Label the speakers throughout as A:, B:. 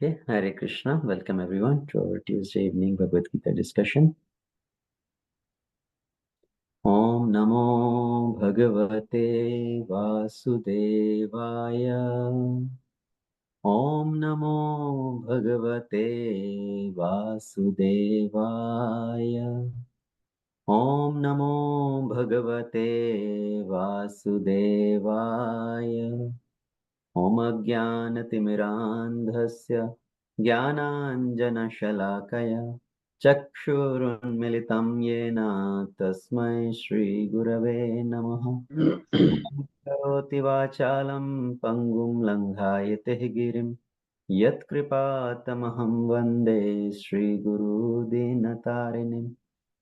A: Okay, Hare Krishna. Welcome everyone to our Tuesday evening Bhagavad Gita discussion. Om Namo Bhagavate Vasudevaya. Om Namo Bhagavate Vasudevaya. Om Namo Bhagavate Vasudevaya. Om Ajnanatimirandhasya Jnananjanashalakaya Chakshurunmilitam Yena Tasmai Shri Gurave Namaha. Karoti Vachalam Pangum Langhayate Girim Yat Kripatamaham Vande Shri Guru Dinatarinim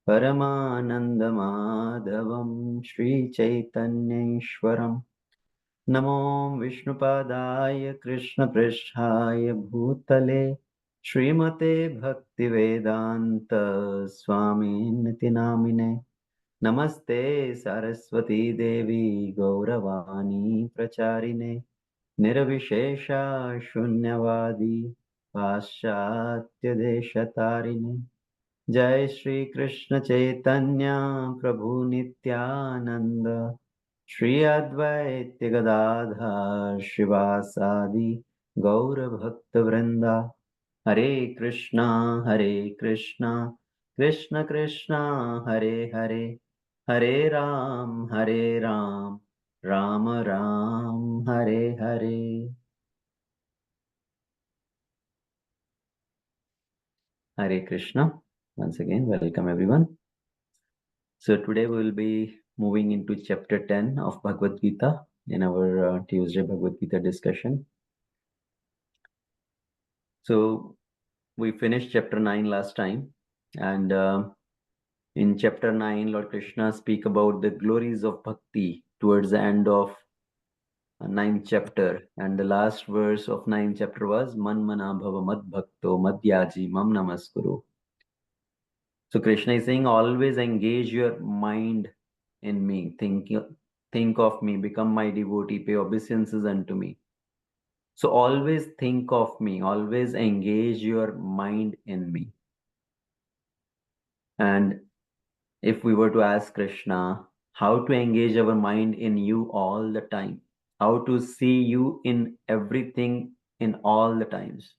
A: Paramananda Madhavam Shri Chaitanya Ishwaram Namo Vishnupadaaya Krishna Pristhaya Bhutale Srimate Bhaktivedanta Swami Niti Namine Namaste Saraswati Devi Gauravani Pracharine Nirvishesha Shunyavadi Paschatya Deshatarine Jai Shri Krishna Chaitanya Prabhu Nityananda Shri Advaita Gadadhar Shivasadi Gaura Bhakta Vrinda Hare Krishna Krishna Krishna Hare Hare Hare Ram Ram Ram Hare Hare. Hare Krishna. Once again, welcome everyone. So today we will be moving into chapter 10 of Bhagavad Gita in our Tuesday Bhagavad Gita discussion. So we finished chapter 9 last time, and in chapter 9 Lord Krishna speak about the glories of bhakti towards the end of ninth chapter, and the last verse of ninth chapter was Manmana Bhava Mad Bhakto Madhyaji Mam Namaskuru. So Krishna is saying, always engage your mind in me, think of me, become my devotee, pay obeisances unto me. So always think of me, always engage your mind in me. And if we were to ask Krishna how to engage our mind in you all the time, how to see you in everything in all the times.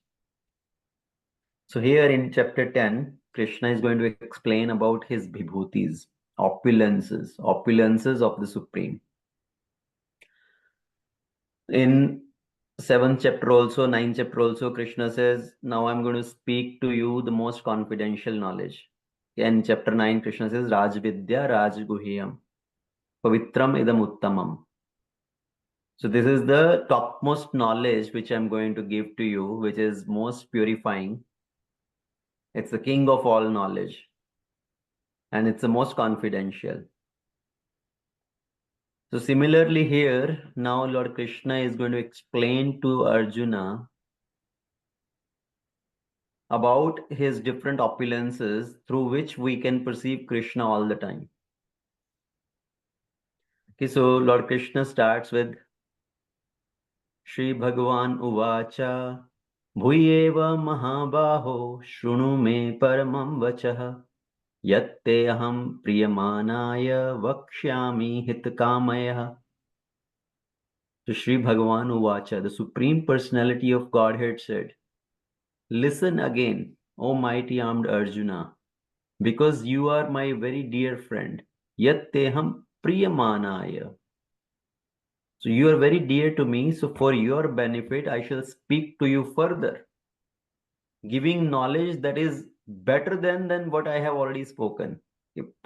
A: So here in chapter 10, Krishna is going to explain about his Vibhutis, opulences of the Supreme. In 7th chapter also, 9th chapter also, Krishna says, now I'm going to speak to you the most confidential knowledge. In chapter 9, Krishna says, Rajvidya Rajguhyam, Pavitram Idam Uttamam. So this is the topmost knowledge which I'm going to give to you, which is most purifying. It's the king of all knowledge. And it's the most confidential. So similarly here, now Lord Krishna is going to explain to Arjuna about his different opulences through which we can perceive Krishna all the time. Okay, so Lord Krishna starts with Shri Bhagavan Uvacha Bhuyeva Mahabaho Shrunu Me Paramam Vachah Yatte Aham Priyamanaya Vakshyami Hitkamayah. So Shri Bhagavan Uvacha, the Supreme Personality of Godhead said, listen again, O mighty armed Arjuna, because you are my very dear friend. Yatteham priyamanaya. So you are very dear to me, so for your benefit, I shall speak to you further, giving knowledge that is better than what I have already spoken.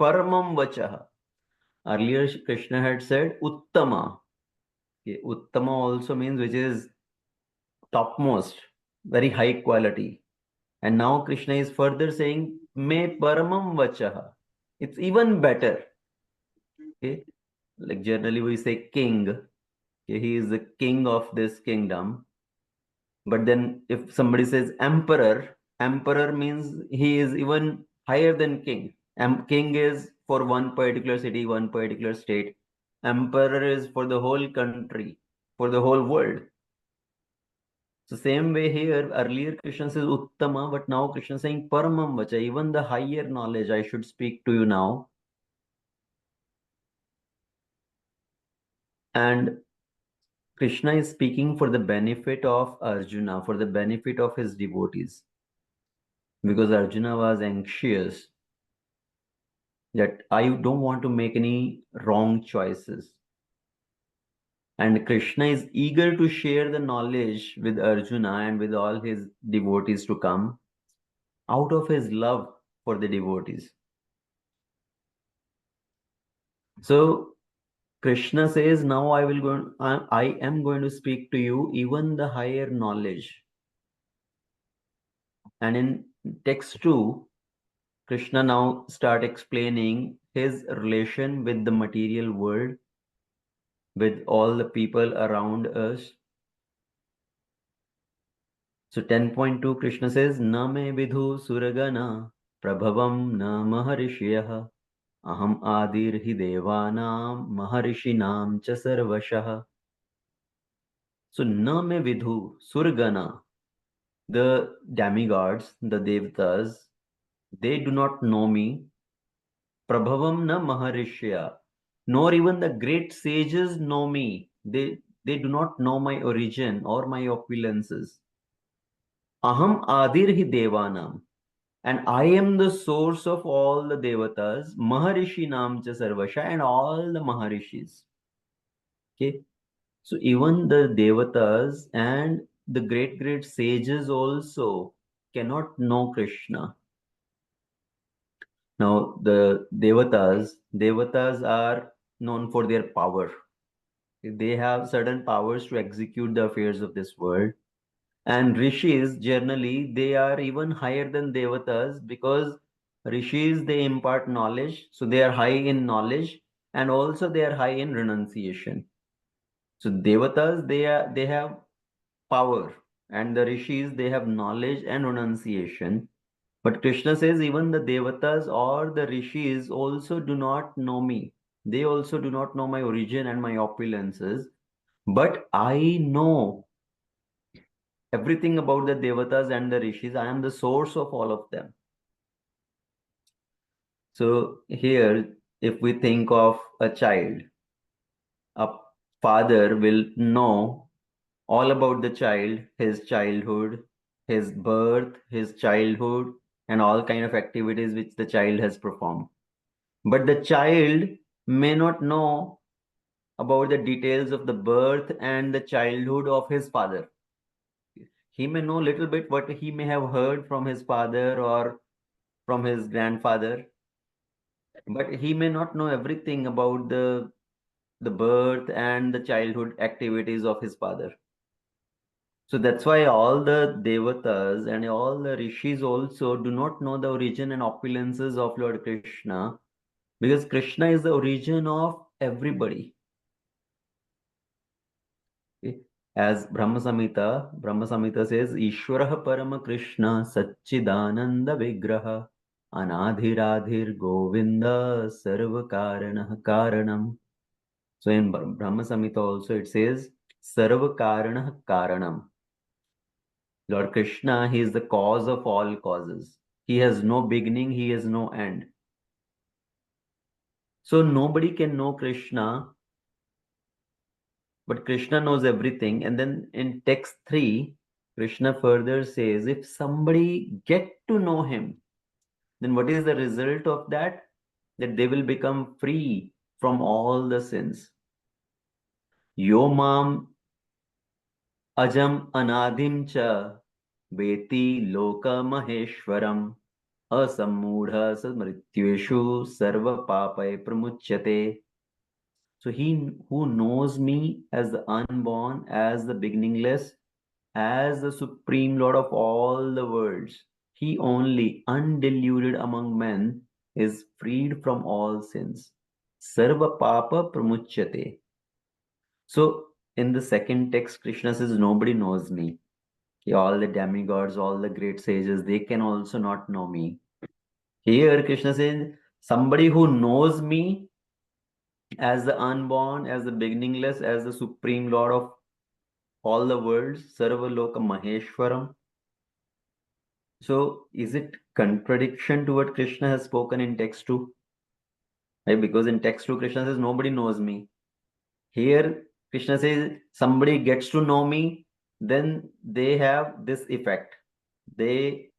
A: Paramam vachaha. Earlier, Krishna had said Uttama. Okay, Uttama also means which is topmost, very high quality. And now Krishna is further saying, Me paramam vachaha. It's even better. Okay? Like generally we say king. Okay? He is the king of this kingdom. But then if somebody says emperor, emperor means he is even higher than king. King is for one particular city, one particular state. Emperor is for the whole country, for the whole world. So same way here, earlier Krishna says Uttama, but now Krishna is saying Paramam Vacha, even the higher knowledge I should speak to you now. And Krishna is speaking for the benefit of Arjuna, for the benefit of his devotees. Because Arjuna was anxious that I don't want to make any wrong choices. And Krishna is eager to share the knowledge with Arjuna and with all his devotees to come out of his love for the devotees. So Krishna says, now I am going to speak to you even the higher knowledge. And in text 2, Krishna now start explaining his relation with the material world, with all the people around us. So 10.2 Krishna says, Na me vidhu suragana prabhavam na maharishiyah aham adir hi devanam maharishinam cha sarvashah. So na me vidhu suragana, the demigods, the devatas, they do not know me. Prabhavam na maharishya, nor even the great sages know me. They do not know my origin or my opulences. Aham adir hi devanam. And I am the source of all the devatas, Maharishi Namcha Sarvasha, and all the Maharishis. Okay. So even the devatas and the great sages also cannot know Krishna. Now the devatas are known for their power. They have certain powers to execute the affairs of this world. And rishis, generally, they are even higher than devatas because rishis, they impart knowledge. So they are high in knowledge and also they are high in renunciation. So devatas, they have power, and the rishis, they have knowledge and renunciation. But Krishna says even the devatas or the rishis also do not know me. They also do not know my origin and my opulences. But I know everything about the devatas and the rishis. I am the source of all of them. So here, if we think of a child, a father will know all about the child, his childhood, his birth, his childhood, and all kind of activities which the child has performed. But the child may not know about the details of the birth and the childhood of his father. He may know little bit what he may have heard from his father or from his grandfather, but he may not know everything about the birth and the childhood activities of his father. So that's why all the devatas and all the rishis also do not know the origin and opulences of Lord Krishna, because Krishna is the origin of everybody. Okay? As Brahma Samhita says, Ishwarah Parama Krishna Satchidananda Vigraha Anadhiradhir Govinda Sarva Karanah Karanam. So in Brahma Samhita also it says Sarva Karanah Karanam. Lord Krishna, he is the cause of all causes. He has no beginning, he has no end. So nobody can know Krishna, but Krishna knows everything. And then in text 3, Krishna further says, if somebody get to know him, then what is the result of that? That they will become free from all the sins. Yo mam ajam anadim cha veti loka maheshwaram asammudha samrityeshu sarva papai pramuchyate. So he who knows me as the unborn, as the beginningless, as the supreme Lord of all the worlds, he only, undiluted among men, is freed from all sins. Sarva papa pramuchyate. So in the second text, Krishna says, nobody knows me. Okay, all the demigods, all the great sages, they can also not know me. Here, Krishna says, somebody who knows me as the unborn, as the beginningless, as the supreme Lord of all the worlds, Sarvaloka Maheshwaram. So is it contradiction to what Krishna has spoken in text 2? Right? Because in text 2, Krishna says, nobody knows me. Here, Krishna says, somebody gets to know me, then they have this effect. They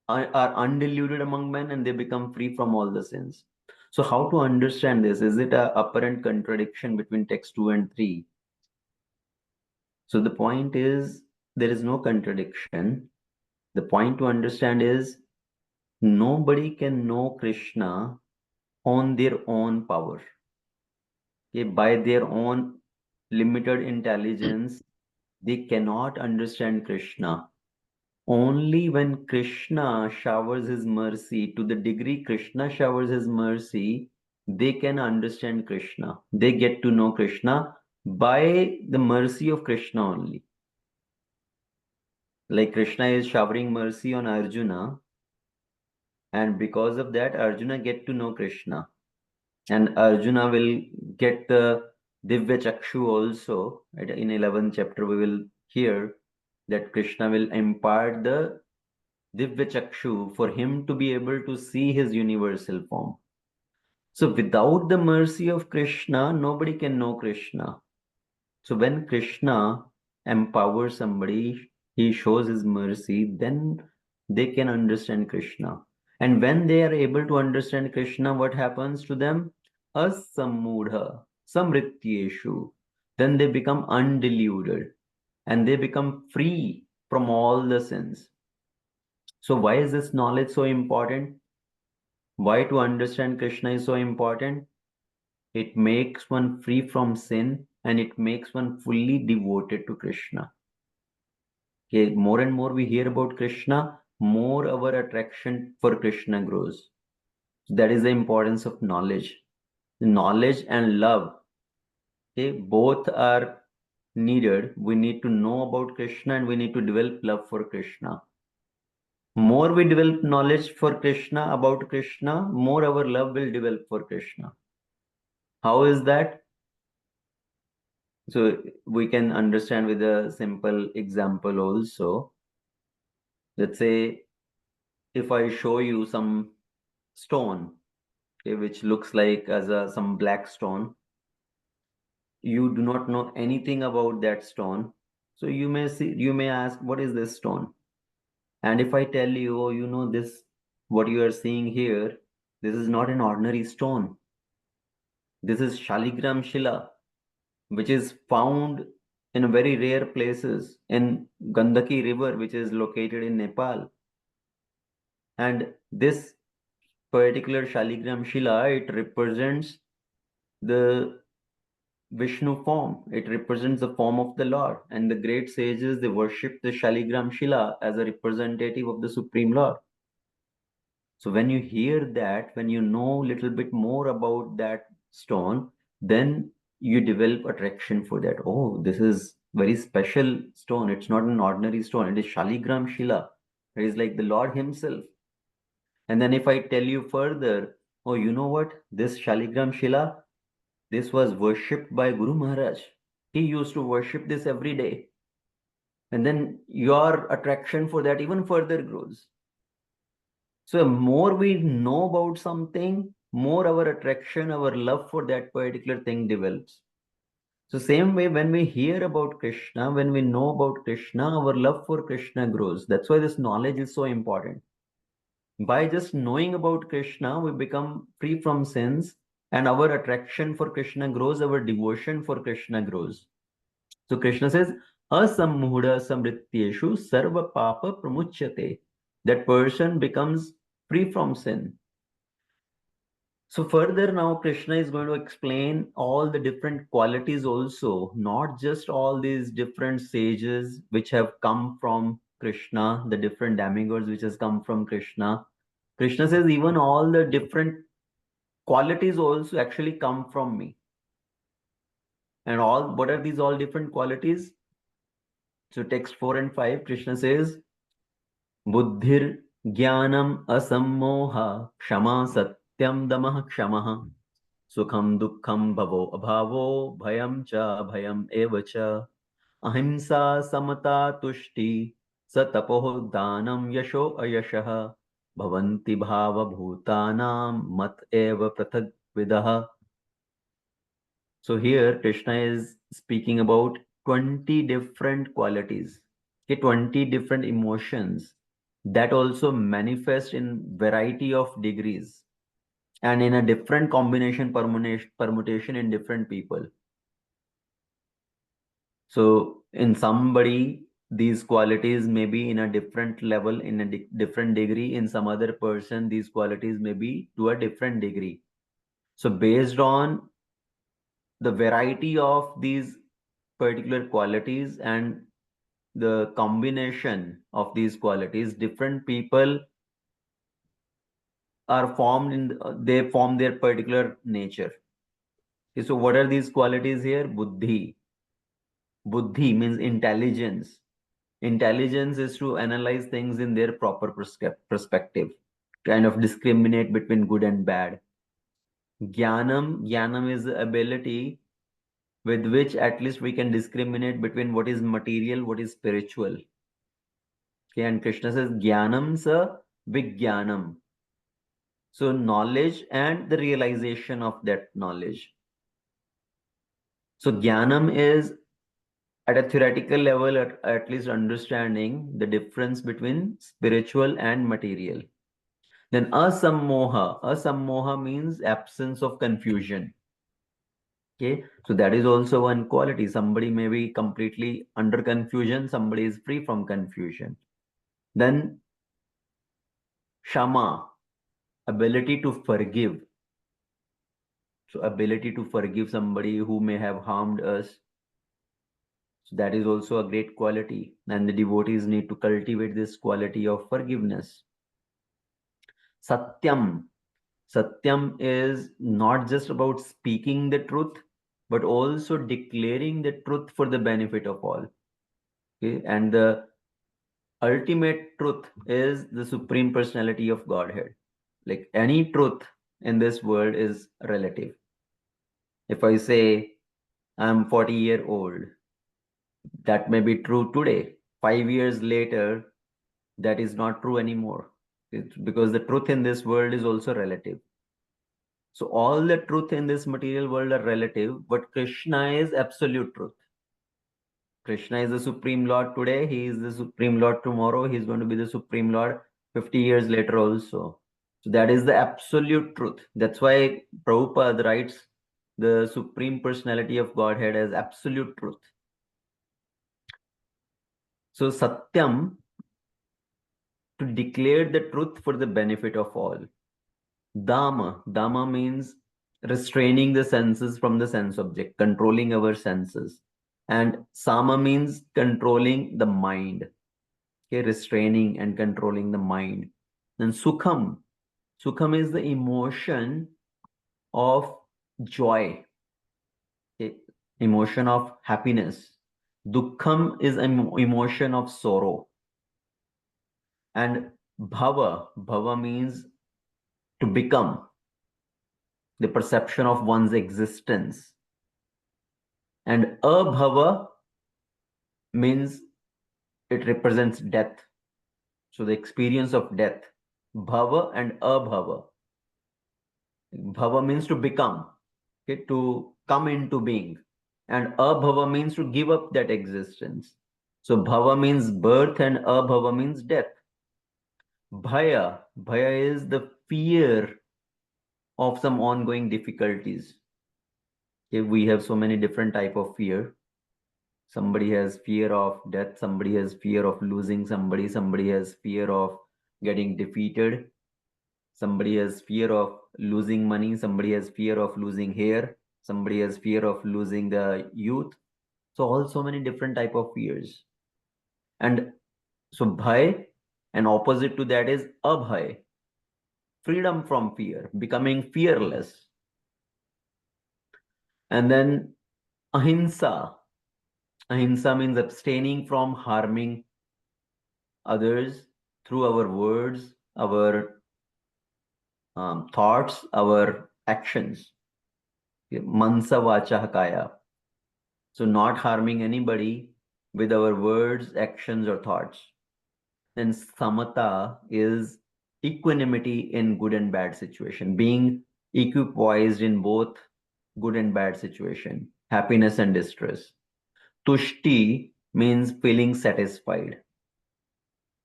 A: are undiluted among men and they become free from all the sins. So how to understand this? Is it a apparent contradiction between text 2 and 3? So the point is, there is no contradiction. The point to understand is, nobody can know Krishna on their own power. Okay? By their own limited intelligence, they cannot understand Krishna. Only when Krishna showers his mercy, to the degree Krishna showers his mercy, they can understand Krishna. They get to know Krishna by the mercy of Krishna only. Like Krishna is showering mercy on Arjuna, and because of that, Arjuna get to know Krishna. And Arjuna will get the Divya Chakshu also. Right? In 11th chapter, we will hear that Krishna will impart the Divya Chakshu for him to be able to see his universal form. So without the mercy of Krishna, nobody can know Krishna. So when Krishna empowers somebody, he shows his mercy, then they can understand Krishna. And when they are able to understand Krishna, what happens to them? Asammudha, samrityeshu. Then they become undeluded and they become free from all the sins. So why is this knowledge so important? Why to understand Krishna is so important? It makes one free from sin and it makes one fully devoted to Krishna. Okay, more and more we hear about Krishna, more our attraction for Krishna grows. That is the importance of knowledge. Knowledge and love, okay, both are needed. We need to know about Krishna and we need to develop love for Krishna. More we develop knowledge for Krishna, about Krishna, more our love will develop for Krishna. How is that? So we can understand with a simple example also. Let's say if I show you some stone, okay, which looks like as some black stone, you do not know anything about that stone. So you may ask, what is this stone? And if I tell you, oh, you know this, what you are seeing here, this is not an ordinary stone. This is Shaligram Shila, which is found in very rare places in Gandaki River, which is located in Nepal. And this particular Shaligram Shila, it represents the Vishnu form. It represents the form of the Lord. And the great sages, they worship the Shaligram Shila as a representative of the Supreme Lord. So when you hear that, when you know a little bit more about that stone, then you develop attraction for that. Oh, this is very special stone. It's not an ordinary stone. It is Shaligram Shila. It is like the Lord himself. And then if I tell you further, oh, you know what? This Shaligram Shila, this was worshipped by Guru Maharaj. He used to worship this every day. And then your attraction for that even further grows. So more we know about something, more our attraction, our love for that particular thing develops. So same way, when we hear about Krishna, when we know about Krishna, our love for Krishna grows. That's why this knowledge is so important. By just knowing about Krishna, we become free from sins and our attraction for Krishna grows, our devotion for Krishna grows. So Krishna says, asammuda samrityeshu sarva papa pramuchyate. That person becomes free from sin. So further now Krishna is going to explain all the different qualities also, not just all these different sages which have come from Krishna, the different demigods which has come from Krishna. Krishna says even all the different qualities also actually come from me. And all, what are these all different qualities? So text 4 and 5, Krishna says, Buddhir Jnanam Asammoha Kshama Satyam Damah Kshamaha Sukham Dukkham Bhavo Abhavo Bhayam Cha Bhayam Evacha. ahimsa samata tushti satapoh danam yasho ayashah bhavanti bhava bhutanam mat eva prathak vidah. So here Krishna is speaking about 20 different qualities, okay, 20 different emotions that also manifest in variety of degrees and in a different combination permutation in different people. So in somebody, these qualities may be in a different level, in a different degree. In some other person, these qualities may be to a different degree. So based on the variety of these particular qualities and the combination of these qualities, different people are formed in, they form their particular nature. Okay, so what are these qualities here? Buddhi. Buddhi means intelligence. Intelligence is to analyze things in their proper perspective, kind of discriminate between good and bad. Jnanam is the ability with which at least we can discriminate between what is material, what is spiritual. Okay, and Krishna says Jnanam sa Vijnanam. So knowledge and the realization of that knowledge. So Jnanam is at a theoretical level, at least understanding the difference between spiritual and material. Then asammoha means absence of confusion. Okay, so that is also one quality. Somebody may be completely under confusion, somebody is free from confusion. Then shama, ability to forgive. So ability to forgive somebody who may have harmed us. So that is also a great quality, and the devotees need to cultivate this quality of forgiveness. Satyam. Satyam is not just about speaking the truth, but also declaring the truth for the benefit of all. Okay, and the ultimate truth is the Supreme Personality of Godhead. Like any truth in this world is relative. If I say I'm 40-year old, that may be true today. 5 years later, that is not true anymore. It's because the truth in this world is also relative. So all the truth in this material world are relative, but Krishna is absolute truth. Krishna is the Supreme Lord today. He is the Supreme Lord tomorrow. He is going to be the Supreme Lord 50 years later also. So that is the absolute truth. That's why Prabhupada writes the Supreme Personality of Godhead as absolute truth. So Satyam, to declare the truth for the benefit of all. Dhamma means restraining the senses from the sense object, controlling our senses. And Sama means controlling the mind. Okay, restraining and controlling the mind. Then Sukham. Sukham is the emotion of joy. Okay, emotion of happiness. Dukkham is an emotion of sorrow. And Bhava means to become, the perception of one's existence. And Abhava means it represents death. So the experience of death. Bhava and Abhava. Bhava means to become, okay, to come into being. And Abhava means to give up that existence. So Bhava means birth and Abhava means death. Bhaya is the fear of some ongoing difficulties. Okay, we have so many different type of fear. Somebody has fear of death, somebody has fear of losing somebody has fear of getting defeated, somebody has fear of losing money, somebody has fear of losing hair, somebody has fear of losing the youth. So also many different type of fears. And so bhai, and opposite to that is abhay, freedom from fear, becoming fearless. And then ahimsa. Ahimsa means abstaining from harming others through our words, our thoughts, our actions. Mansa vacha kaya. So not harming anybody with our words, actions, or thoughts. And samata is equanimity in good and bad situation, being equipoised in both good and bad situation, happiness and distress. Tushti means feeling satisfied.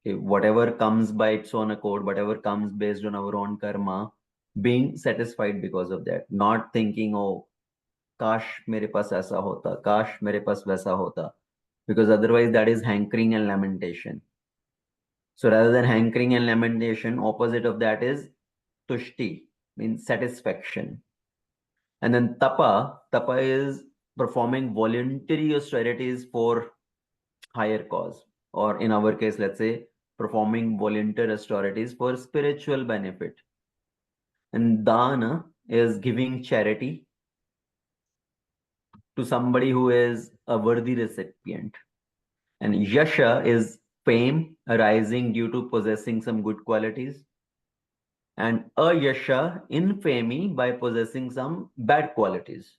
A: Okay, whatever comes by its own accord, whatever comes based on our own karma, being satisfied because of that, not thinking, oh, kash mere paas aisa hota, kash mere paas vaisa hota, because otherwise that is hankering and lamentation. So rather than hankering and lamentation, opposite of that is tushti, means satisfaction. And then tapa is performing voluntary austerities for higher cause, or in our case, let's say, performing voluntary austerities for spiritual benefit. And dana is giving charity to somebody who is a worthy recipient. And yasha is fame arising due to possessing some good qualities. And ayasha, infamy by possessing some bad qualities.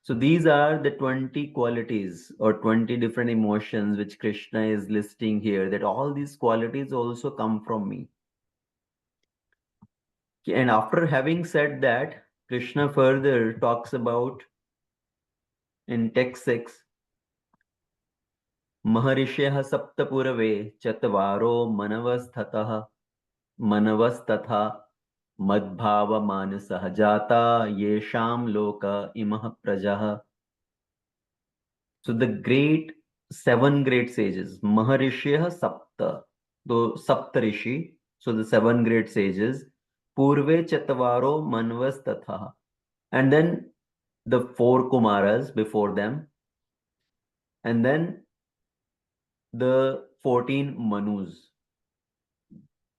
A: So these are the 20 qualities or 20 different emotions which Krishna is listing here, that all these qualities also come from me. And after having said that, Krishna further talks about in text 6, Maharishyah saptapurave chatvaro manavastatha madbhava manasah jata yesham loka imah prajah. So the seven great sages, Maharishyah Sapta, the Saptarishi, so the seven great sages, Purve Chatvaro Manvas Tatha, and then the four Kumaras before them, and then the 14 Manus.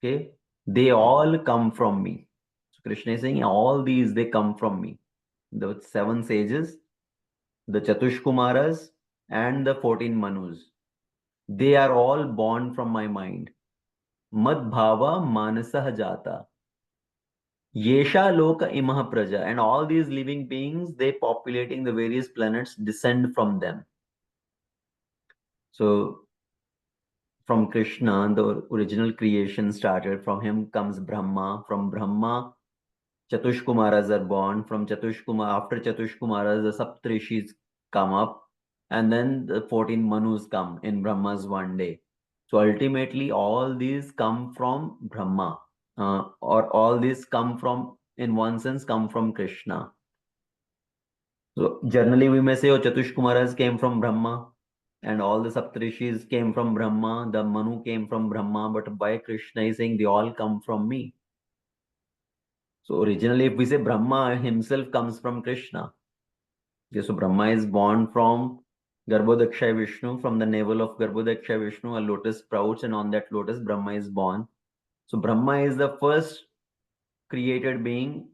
A: Okay, they all come from me. So Krishna is saying all these they come from me. The seven sages, the Chatush Kumaras, and the 14 Manus. They are all born from my mind. Madbhava manasah jata. Yesha loka imaha praja. And all these living beings, they populating the various planets, descend from them. So from Krishna, the original creation started. From him comes Brahma. From Brahma, Chatush Kumaras are born. From Chatush Kumar, after Chatush Kumaras, the Saptrishis come up. And then the 14 Manus come in Brahma's one day. So ultimately, all these come from Brahma, or all these come from, in one sense, come from Krishna. So generally, we may say, oh, Chatush Kumaras came from Brahma, and all the Saptarishis came from Brahma, the Manu came from Brahma, but by Krishna is saying they all come from me. So originally, if we say Brahma himself comes from Krishna, okay, so Brahma is born from Garbhodakshay Vishnu, from the navel of Garbhodakshay Vishnu, a lotus sprouts, and on that lotus, Brahma is born. So Brahma is the first created being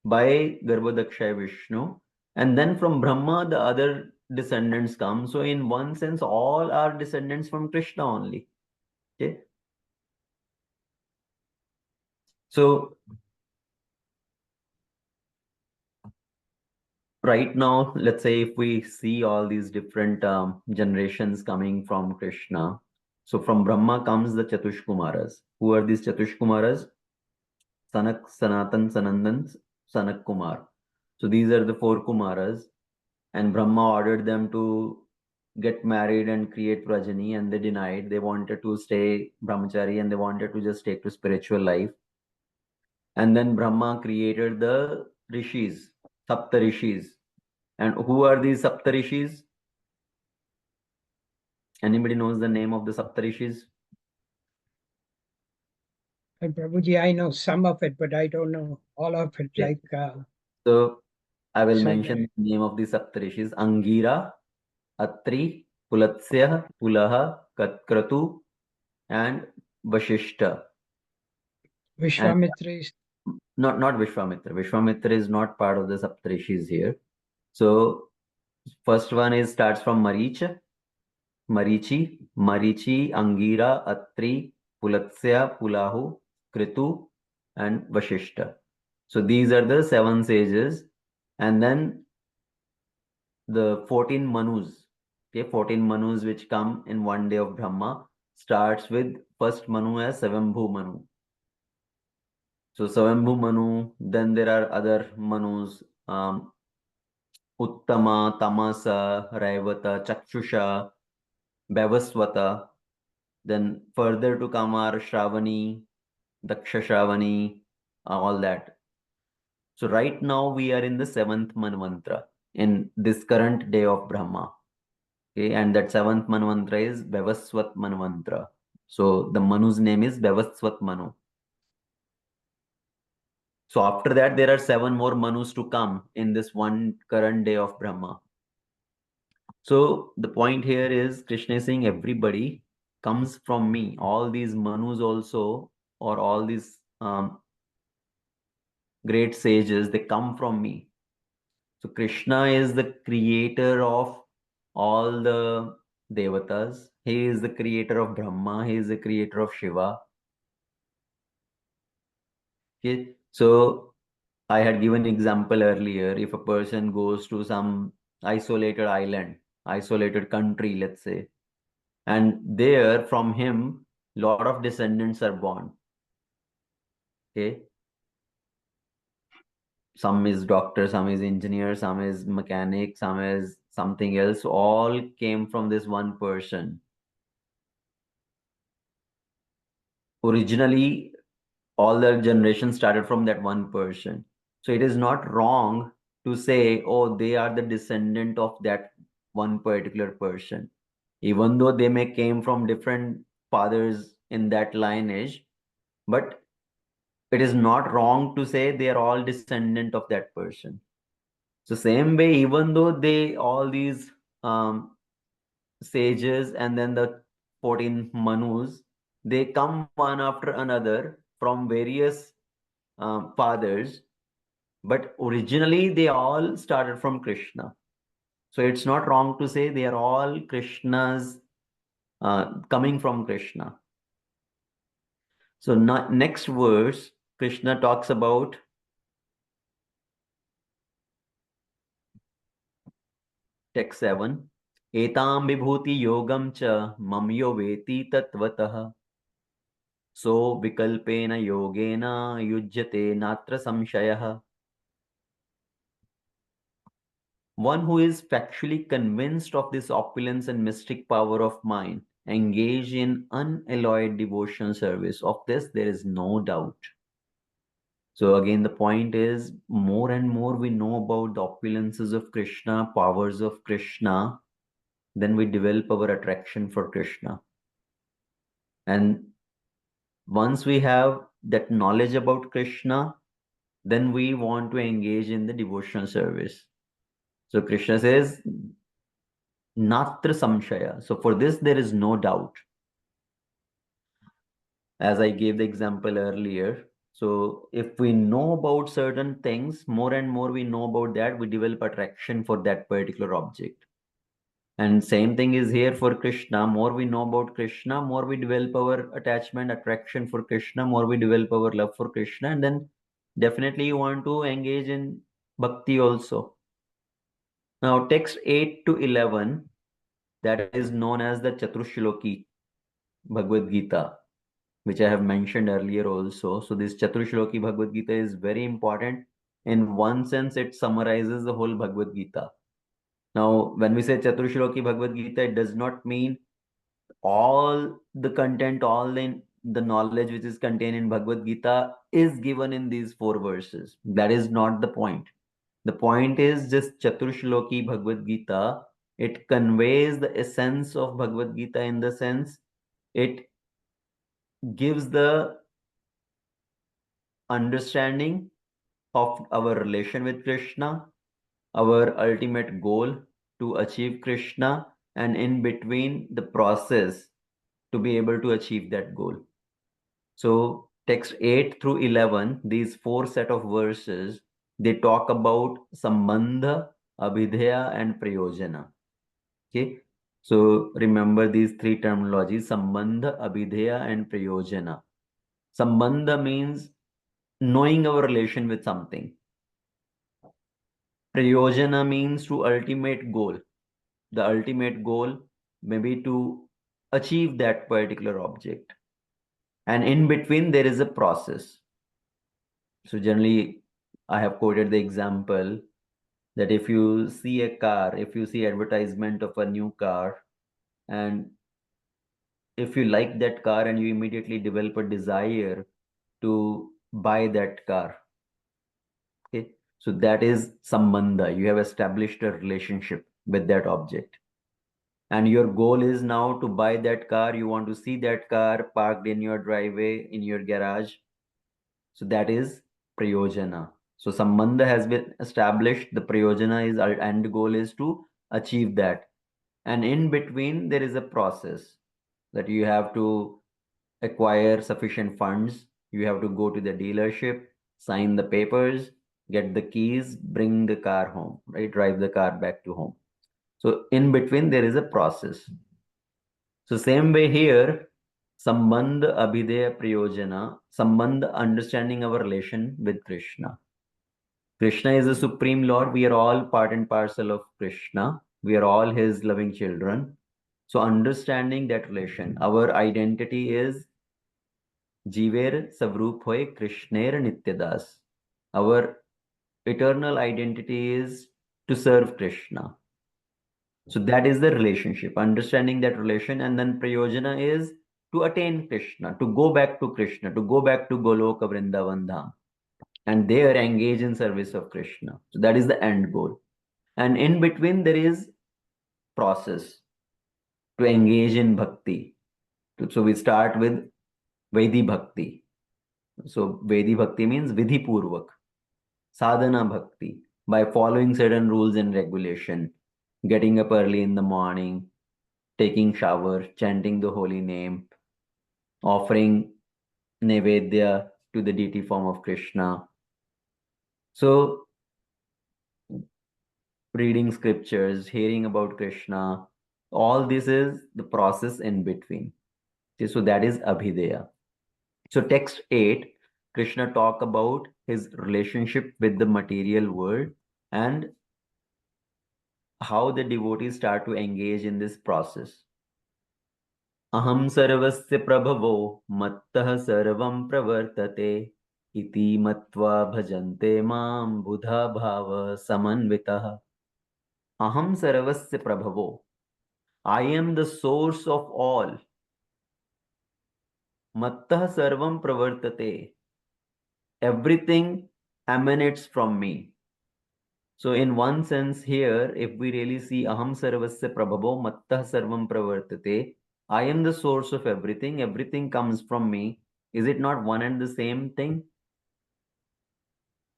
A: by Garbhodakshay Vishnu. And then from Brahma, the other descendants come. So in one sense, all are descendants from Krishna only. Okay. So right now, let's say if we see all these different generations coming from Krishna. So from Brahma comes the Chatush Kumaras. Who are these Chatush Kumaras? Sanak, Sanatan, Sanandan, Sanak Kumar. So these are the four Kumaras. And Brahma ordered them to get married and create progeny, and they denied. They wanted to stay brahmachari and they wanted to just take to spiritual life. And then Brahma created the rishis, Sapta rishis. And who are these Sapta rishis? Anybody knows the name of the Sapta rishis?
B: And Prabhuji, I know some of it, but I don't know all of it.
A: Yeah.
B: Like,
A: So I will
B: so
A: mention the name of the Sapta rishis: Angira, Atri, Pulatsya, Pulaha, Kratu, and Vashishta. And
B: Vishwamitra is
A: not Vishwamitra. Vishwamitra is not part of the Saptarishis here. So first one is starts from Marichi, Angira, Atri, Pulatsya, Pulahu, Kritu, and Vashishta. So these are the seven sages, and then the 14 Manus. Okay, 14 manus which come in one day of Brahma starts with first manu as Savambhu Manu. So Savambhu Manu, then there are other manus, Uttama, Tamasa, Raivata, Chakshusha, Bhavaswata. Then further to come are Shravani, Daksha Shravani, all that. So right now we are in the seventh Manvantra in this current day of Brahma. Okay, and that seventh Manvantra is Bhavaswat Manvantra. So the Manu's name is Bhavaswat Manu. So after that, there are 7 more Manus to come in this one current day of Brahma. So the point here is Krishna is saying everybody comes from me. All these Manus also, or all these great sages, they come from me. So Krishna is the creator of all the devatas. He is the creator of Brahma. He is the creator of Shiva. Okay. So I had given example earlier. If a person goes to some isolated island, isolated country, let's say, and there from him, lot of descendants are born. Okay. Some is doctor, some is engineer, some is mechanic, some is something else. All came from this one person. Originally, all the generation started from that one person. So it is not wrong to say, oh, they are the descendant of that one particular person. Even though they may came from different fathers in that lineage, but it is not wrong to say they are all descendant of that person. So same way, even though they all these sages and then the 14 manus, they come one after another from various fathers, but originally they all started from Krishna. So it's not wrong to say they are all Krishna's, coming from Krishna. So next verse, Krishna talks about text 7. Etam vibhuti yogam cha mam yo veti tatvatah. So vikalpena yogena yujyate natra samshayah. One who is factually convinced of this opulence and mystic power of mind, engage in unalloyed devotion service. Of this, there is no doubt. So again, the point is more and more we know about the opulences of Krishna, powers of Krishna, then we develop our attraction for Krishna. And once we have that knowledge about Krishna, then we want to engage in the devotional service. So Krishna says, Natra Samshaya. So for this, there is no doubt. As I gave the example earlier. So if we know about certain things, more and more we know about that, we develop attraction for that particular object. And same thing is here for Krishna. More we know about Krishna, more we develop our attachment, attraction for Krishna, more we develop our love for Krishna, and then definitely you want to engage in bhakti also. Now, text 8 to 11, that is known as the Chatur Shloki Bhagavad Gita, which I have mentioned earlier also. So this Chatur Shloki Bhagavad Gita is very important. In one sense, it summarizes the whole Bhagavad Gita. Now, when we say Chatur Shloki Bhagavad Gita, it does not mean all the content, all the knowledge which is contained in Bhagavad Gita is given in these 4 verses. That is not the point. The point is just Chatur Shloki Bhagavad Gita. It conveys the essence of Bhagavad Gita in the sense it gives the understanding of our relation with Krishna, our ultimate goal to achieve Krishna, and in between the process to be able to achieve that goal. So text 8 through 11, these 4 set of verses, they talk about Sambandha, Abhidheya, and Prayojana. Okay. So remember these 3 terminologies, Sambandha, Abhidheya, and Prayojana. Sambandha means knowing our relation with something. Prayojana means to ultimate goal. the ultimate goal may be to achieve that particular object. And in between, there is a process. So generally, I have quoted the example that if you see a car, if you see advertisement of a new car, and if you like that car and you immediately develop a desire to buy that car, okay, so that is sambandha. You have established a relationship with that object. And your goal is now to buy that car. You want to see that car parked in your driveway, in your garage. So that is prayojana. So sambandha has been established. The prayojana is our end goal is to achieve that. And in between, there is a process that you have to acquire sufficient funds. You have to go to the dealership, sign the papers, get the keys, bring the car home, right? Drive the car back to home. So in between, there is a process. So same way here, sambandha abhideya prayojana, sambandha understanding our relation with Krishna. Krishna is the Supreme Lord. We are all part and parcel of Krishna. We are all his loving children. So understanding that relation, our identity is Jiver Savrup Hoy Krishner Nityadas. Our eternal identity is to serve Krishna. So that is the relationship, understanding that relation, and then prayojana is to attain Krishna, to go back to Krishna, to go back to Goloka Vrindavan Dham, and there engage in service of Krishna. So that is the end goal. And in between there is process to engage in bhakti. So we start with Vedi Bhakti. So Vedi Bhakti means Vidhi Purvak, sadhana bhakti, by following certain rules and regulation, getting up early in the morning, taking shower, chanting the holy name, offering Nevedya to the deity form of Krishna. So, reading scriptures, hearing about Krishna, all this is the process in between. Okay, so that is Abhideya. So, text 8, Krishna talk about his relationship with the material world and how the devotees start to engage in this process. अहम सर्वस्य प्रभवो मत्तः सर्वं प्रवर्तते इति मत्वा भजन्ते मां बुधा भाव समन्वितः. अहम सर्वस्य प्रभवो. I am the source of all. Mattah sarvam pravartate. Everything emanates from me. So in one sense here, if we really see aham sarvasya prabhavo mattah sarvam pravartate, I am the source of everything. Everything comes from me. Is it not one and the same thing?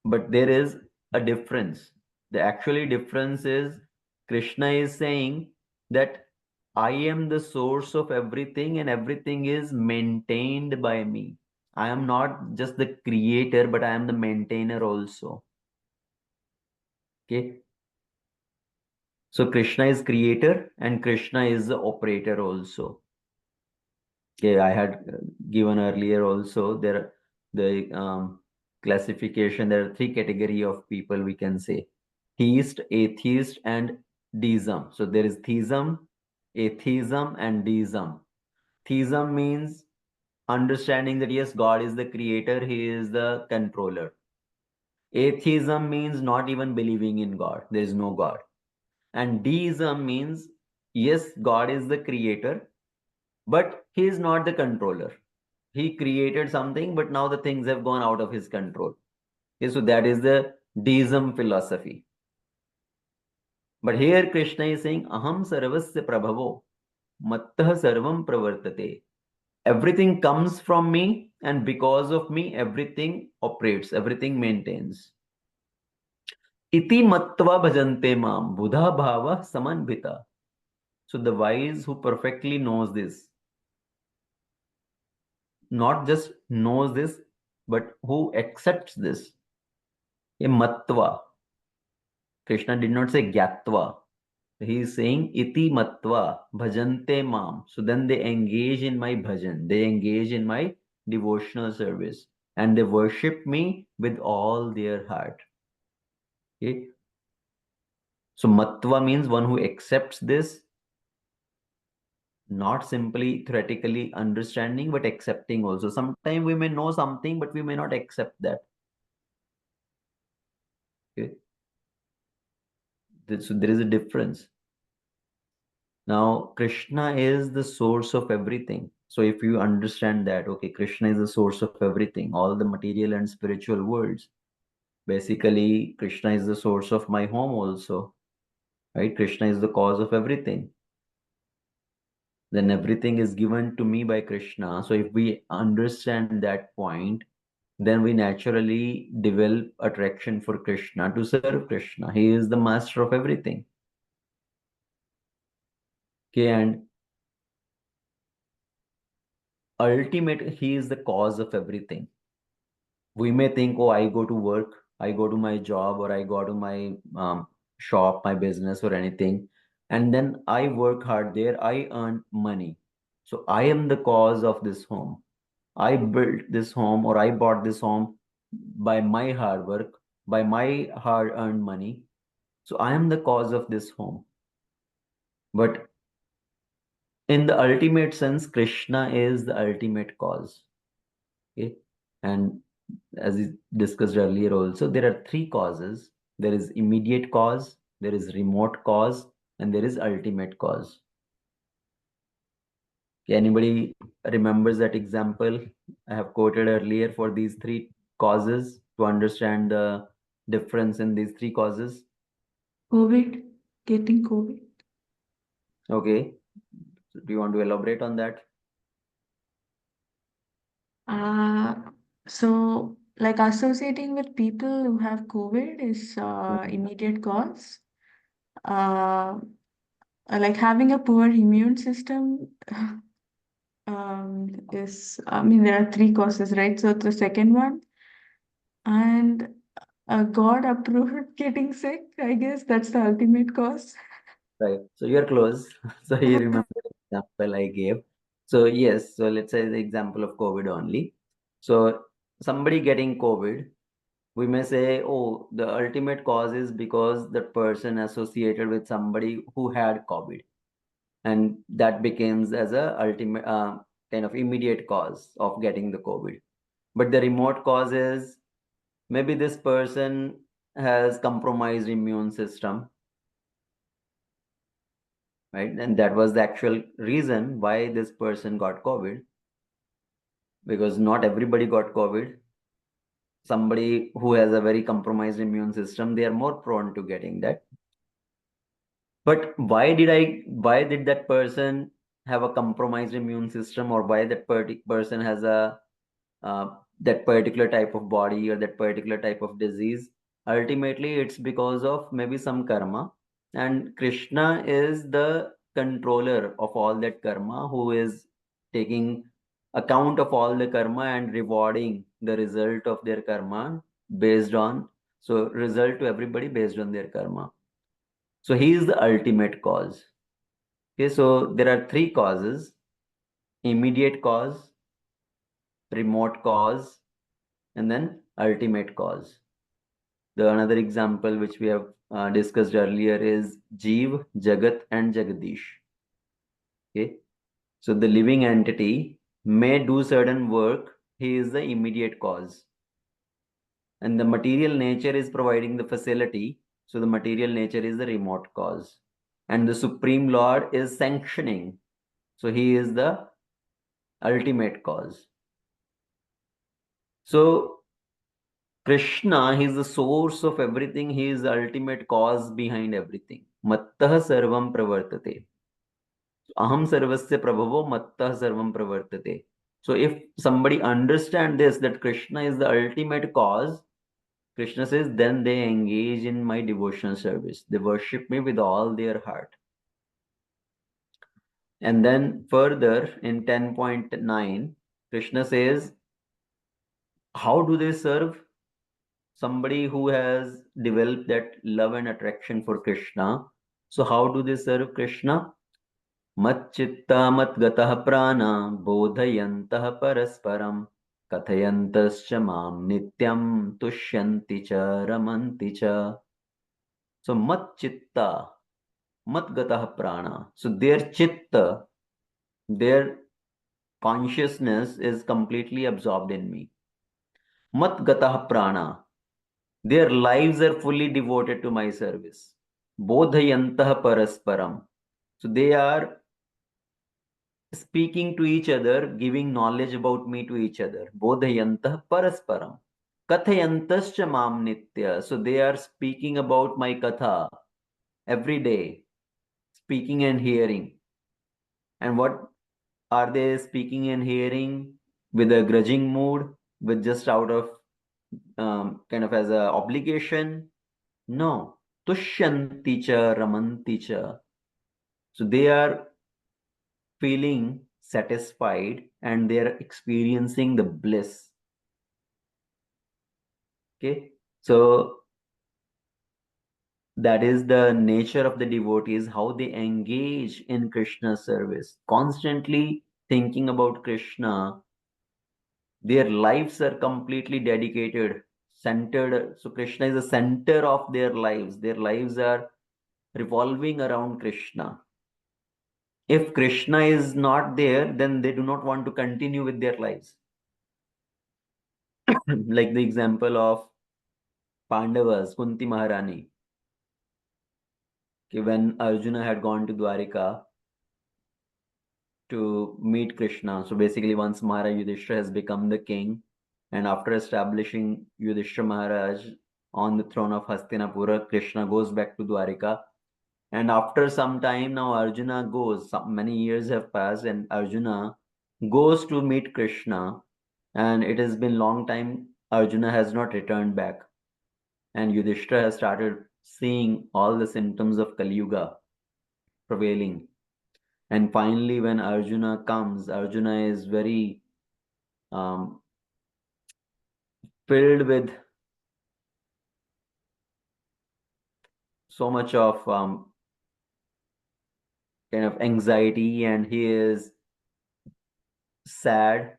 A: But there is a difference. The actually difference is Krishna is saying that I am the source of everything and everything is maintained by me. I am not just the creator, but I am the maintainer also. Okay. So Krishna is creator and Krishna is the operator also. Okay, I had given earlier also there the classification. There are three category of people we can say: theist, atheist, and deism. So there is theism, atheism, and deism. Theism means understanding that yes, God is the creator, He is the controller. Atheism means not even believing in God. There is no God. And deism means yes, God is the creator, but He is not the controller. He created something, but now the things have gone out of his control. Okay, so that is the deism philosophy. But here Krishna is saying, Aham sarvasya prabhavo, mattah sarvam pravartate. Everything comes from me, and because of me, everything operates, everything maintains. Iti mattva bhajante mam, buddha bhava samanbhita. So the wise who perfectly knows this, not just knows this, but who accepts this. A matva. Krishna did not say gyatva. He is saying iti matva bhajante mam. So then they engage in my bhajan. They engage in my devotional service. And they worship me with all their heart. Okay. So Matva means one who accepts this, not simply theoretically understanding, but accepting also. Sometimes we may know something, but we may not accept that. Okay. So there is a difference. Now, Krishna is the source of everything. So if you understand that, okay, Krishna is the source of everything, all the material and spiritual worlds. Basically, Krishna is the source of my home also, right? Krishna is the cause of everything. Then everything is given to me by Krishna. So if we understand that point, then we naturally develop attraction for Krishna to serve Krishna. He is the master of everything. Okay, and ultimately, he is the cause of everything. We may think, oh, I go to work, I go to my job, or I go to my shop, my business, or anything, and then I work hard there, I earn money. So I am the cause of this home. I built this home, or I bought this home by my hard work, by my hard earned money. So I am the cause of this home. But in the ultimate sense, Krishna is the ultimate cause. Okay. And as we discussed earlier also, there are three causes. There is immediate cause, there is remote cause, and there is ultimate cause. Okay, anybody remembers that example I have quoted earlier for these three causes to understand the difference in these three causes?
C: COVID, getting COVID.
A: Okay. Do you want to elaborate on that?
C: Uh, so like associating with people who have COVID is immediate cause. Uh, like having a poor immune system is, I mean, there are three causes, right? So the second one, and God approved getting sick, I guess that's the ultimate cause.
A: Right. So you're close. So you remember the example I gave. So yes, so let's say the example of COVID only. So somebody getting COVID, we may say, oh, the ultimate cause is because the person associated with somebody who had COVID, and that becomes as a ultimate kind of immediate cause of getting the COVID. But the remote cause is maybe this person has compromised immune system, right? And that was the actual reason why this person got COVID, because not everybody got COVID. Somebody who has a very compromised immune system, they are more prone to getting that. But why did that person have a compromised immune system, or why that person has a that particular type of body or that particular type of disease? Ultimately, it's because of maybe some karma, and Krishna is the controller of all that karma, who is taking account of all the karma and rewarding the result of their karma based on, so result to everybody based on their karma. So he is the ultimate cause. Okay, so there are three causes: immediate cause, remote cause, and then ultimate cause. The another example which we have discussed earlier is Jeev, Jagat, and Jagadish. Okay, so the living entity may do certain work. He is the immediate cause, and the material nature is providing the facility. So the material nature is the remote cause, and the Supreme Lord is sanctioning. So he is the ultimate cause. So Krishna, he is the source of everything. He is the ultimate cause behind everything. Mattah sarvam pravartate. Aham sarvasya prabhavo mattah sarvam pravartate. So if somebody understand this, that Krishna is the ultimate cause, Krishna says, then they engage in my devotional service. They worship me with all their heart. And then further in 10.9, Krishna says, how do they serve? Somebody who has developed that love and attraction for Krishna. So how do they serve Krishna? Matchitta matgatah prana bodhayantah parasparam kathayantascha mam nityam tushyanti cha ramanti cha. So mat chitta, mat gatah prana. So their chitta, their consciousness is completely absorbed in me. Mat gatah prana. Their lives are fully devoted to my service. Bodhayantah parasparam. So they are speaking to each other, giving knowledge about me to each other. Bodhayantah parasparam. Kathayantascha mam nitya. So they are speaking about my katha every day, speaking and hearing. And what are they speaking and hearing? With a grudging mood, with just out of kind of as a obligation? No. Tushyanti cha ramanti cha. So they are feeling satisfied and they are experiencing the bliss. Okay. So that is the nature of the devotees, how they engage in Krishna's service, constantly thinking about Krishna. Their lives are completely dedicated, centered. So Krishna is the center of their lives. Their lives are revolving around Krishna. If Krishna is not there, then they do not want to continue with their lives. Like the example of Pandavas, Kunti Maharani. Okay, when Arjuna had gone to Dwarika to meet Krishna. So basically, once Maharaj Yudhishthira has become the king, and after establishing Yudhishthira Maharaj on the throne of Hastinapura, Krishna goes back to Dwarika. And after some time, now Arjuna goes, many years have passed, and Arjuna goes to meet Krishna. And it has been long time, Arjuna has not returned back. And Yudhishthira has started seeing all the symptoms of Kali Yuga prevailing. And finally, when Arjuna comes, Arjuna is very filled with so much of kind of anxiety, and he is sad.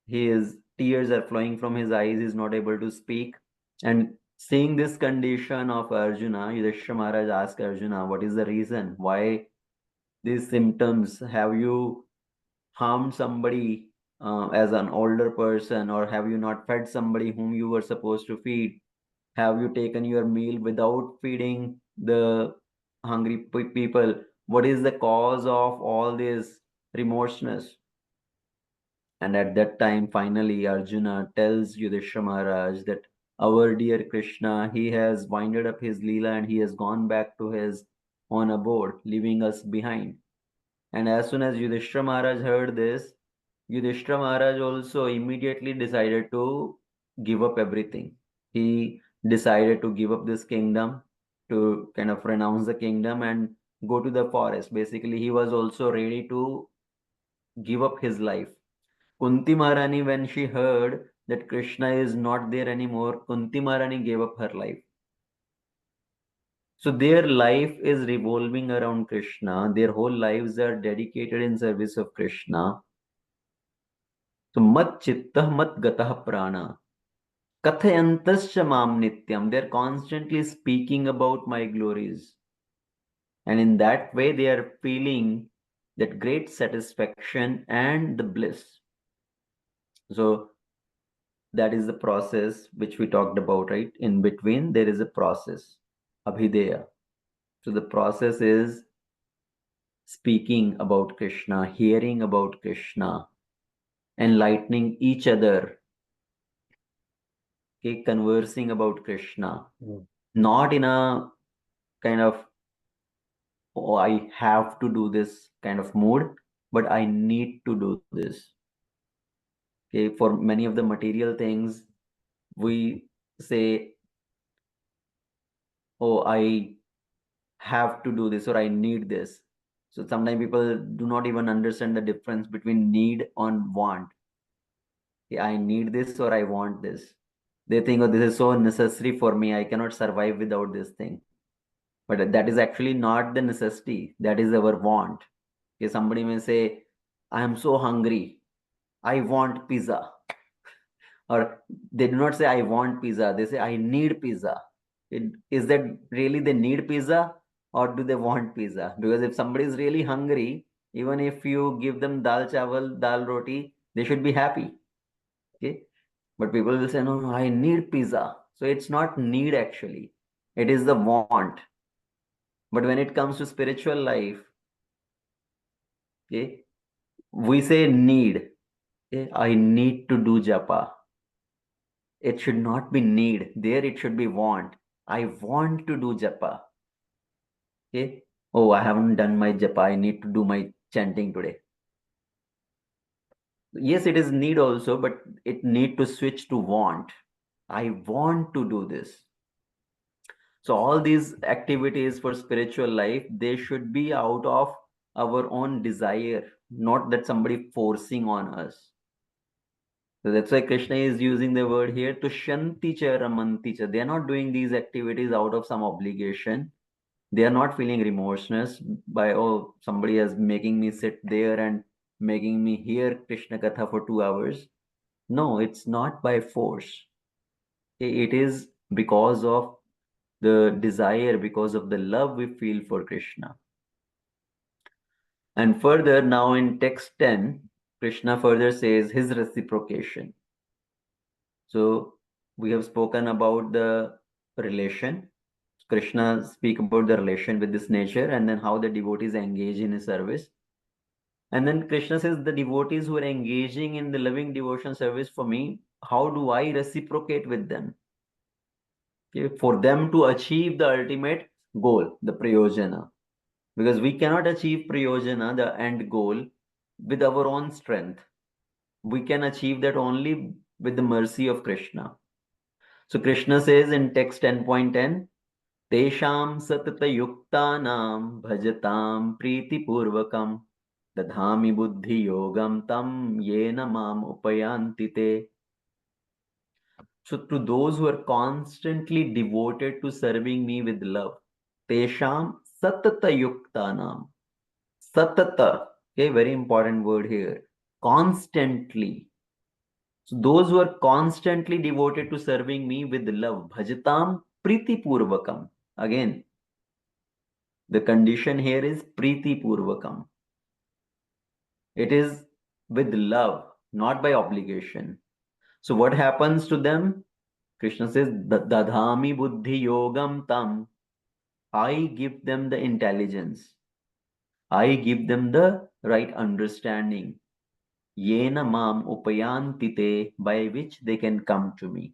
A: His tears are flowing from his eyes. He's not able to speak. And seeing this condition of Arjuna, Yudhishthira Maharaj asked Arjuna, what is the reason? Why these symptoms? Have you harmed somebody as an older person, or have you not fed somebody whom you were supposed to feed? Have you taken your meal without feeding the hungry people? What is the cause of all this remorseness? And at that time, finally, Arjuna tells Yudhishthira Maharaj that our dear Krishna, he has winded up his Leela and he has gone back to his own abode, leaving us behind. And as soon as Yudhishthira Maharaj heard this, Yudhishthira Maharaj also immediately decided to give up everything. He decided to give up this kingdom, to kind of renounce the kingdom and go to the forest. Basically, he was also ready to give up his life. Kunti Maharani, when she heard that Krishna is not there anymore, Kunti Maharani gave up her life. So their life is revolving around Krishna. Their whole lives are dedicated in service of Krishna. So mat chittah mat gatah prana. Kathayantascha mam nityam. They're constantly speaking about my glories. And in that way, they are feeling that great satisfaction and the bliss. So that is the process which we talked about, right? In between, there is a process, abhideya. So the process is speaking about Krishna, hearing about Krishna, enlightening each other, okay, conversing about Krishna, not in a kind of, oh, I have to do this kind of mood, but I need to do this. Okay, for many of the material things, we say, oh, I have to do this or I need this. So sometimes people do not even understand the difference between need and want. Okay, I need this or I want this. They think, oh, this is so necessary for me. I cannot survive without this thing. But that is actually not the necessity. That is our want. Okay, somebody may say, I am so hungry. I want pizza. Or they do not say, I want pizza. They say, I need pizza. Is that really they need pizza or do they want pizza? Because if somebody is really hungry, even if you give them dal chawal, dal roti, they should be happy. Okay. But people will say, no, I need pizza. So it's not need actually. It is the want. But when it comes to spiritual life, okay, we say need. Okay, I need to do japa. It should not be need. There it should be want. I want to do japa. Okay. Oh, I haven't done my japa. I need to do my chanting today. Yes, it is need also, but it need to switch to want. I want to do this. So all these activities for spiritual life, they should be out of our own desire, not that somebody forcing on us. So that's why Krishna is using the word here, tushanti cha ramanti cha. They are not doing these activities out of some obligation. They are not feeling remorseness by, oh, somebody is making me sit there and making me hear Krishna Katha for 2 hours. No, it's not by force. It is because of the desire, because of the love we feel for Krishna. And further, now in text 10, Krishna further says his reciprocation. So we have spoken about the relation. Krishna speak about the relation with this nature and then how the devotees engage in his service. And then Krishna says the devotees who are engaging in the loving devotion service for me, how do I reciprocate with them? Okay, for them to achieve the ultimate goal, the prayojana. Because we cannot achieve prayojana, the end goal, with our own strength. We can achieve that only with the mercy of Krishna. So Krishna says in text 10.10, Tesham satata yuktanam bhajatam priti purvakam dadhami buddhi yogam tam yena mam upayanti te. So to those who are constantly devoted to serving me with love, Tesham satata yuktanam. Satata, okay, very important word here. Constantly. So those who are constantly devoted to serving me with love, bhajatam priti purvakam. Again, the condition here is priti purvakam. It is with love, not by obligation. So what happens to them? Krishna says, dadhami buddhi yogam tam. I give them the intelligence. I give them the right understanding. Yena mam upayantite, by which they can come to me.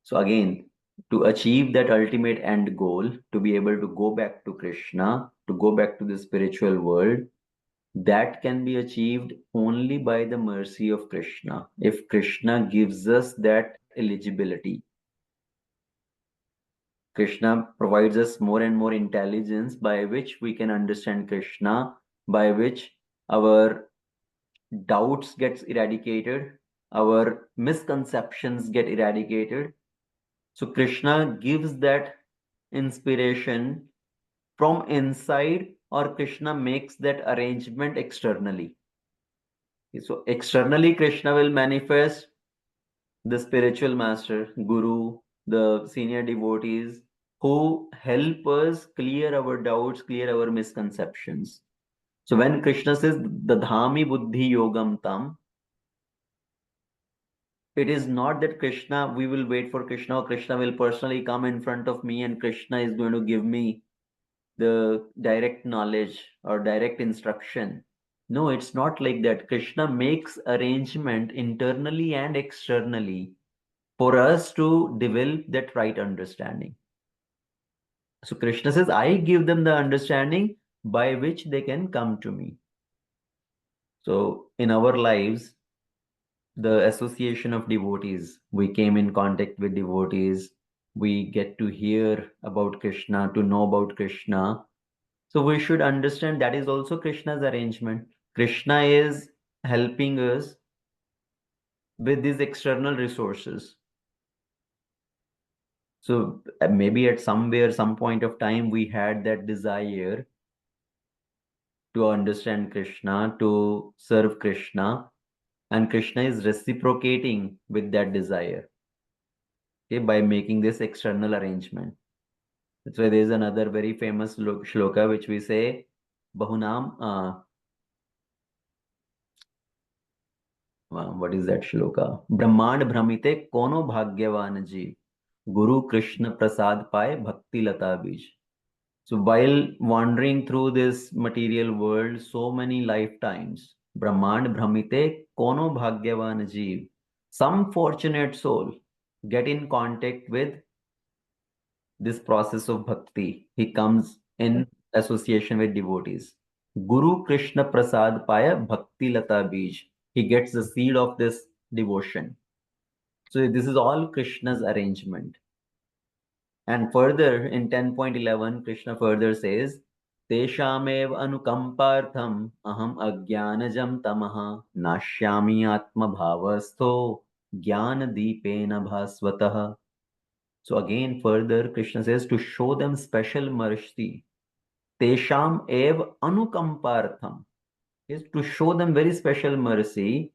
A: So again, to achieve that ultimate end goal, to be able to go back to Krishna, to go back to the spiritual world, that can be achieved only by the mercy of Krishna. If Krishna gives us that eligibility, Krishna provides us more and more intelligence by which we can understand Krishna, by which our doubts gets eradicated, our misconceptions get eradicated. So Krishna gives that inspiration from inside, or Krishna makes that arrangement externally. So externally Krishna will manifest the spiritual master, guru, the senior devotees who help us clear our doubts, clear our misconceptions. So when Krishna says Dadhami Buddhi Yogam Tam, it is not that Krishna, we will wait for Krishna, or Krishna will personally come in front of me and Krishna is going to give me the direct knowledge or direct instruction. No, it's not like that. Krishna makes arrangement internally and externally for us to develop that right understanding. So Krishna says, I give them the understanding by which they can come to me. So in our lives, the association of devotees, we came in contact with devotees, we get to hear about Krishna, to know about Krishna. So we should understand that is also Krishna's arrangement. Krishna is helping us with these external resources. So maybe at somewhere, some point of time, we had that desire to understand Krishna, to serve Krishna, and Krishna is reciprocating with that desire. okay, by making this external arrangement. That's why there is another very famous shloka which we say, Bahunam, what is that shloka? Brahmand Brahmite Kono Bhagyavan Ji, Guru Krishna Prasad Paye Bhakti Lata Bij. So while wandering through this material world so many lifetimes, Brahmand Brahmite Kono Bhagyavan Jeev, some fortunate soul get in contact with this process of bhakti. He comes in association with devotees. Guru Krishna Prasad Paya Bhakti Lata Bij. He gets the seed of this devotion. So this is all Krishna's arrangement. And further in 10.11, Krishna further says, Teshamev anukampartham aham agyanajam tamaha nashyami atma bhavastho jnana deepena bhasvatah. So again, further, Krishna says to show them special mercy. Tesham ev anukampartham is to show them very special mercy.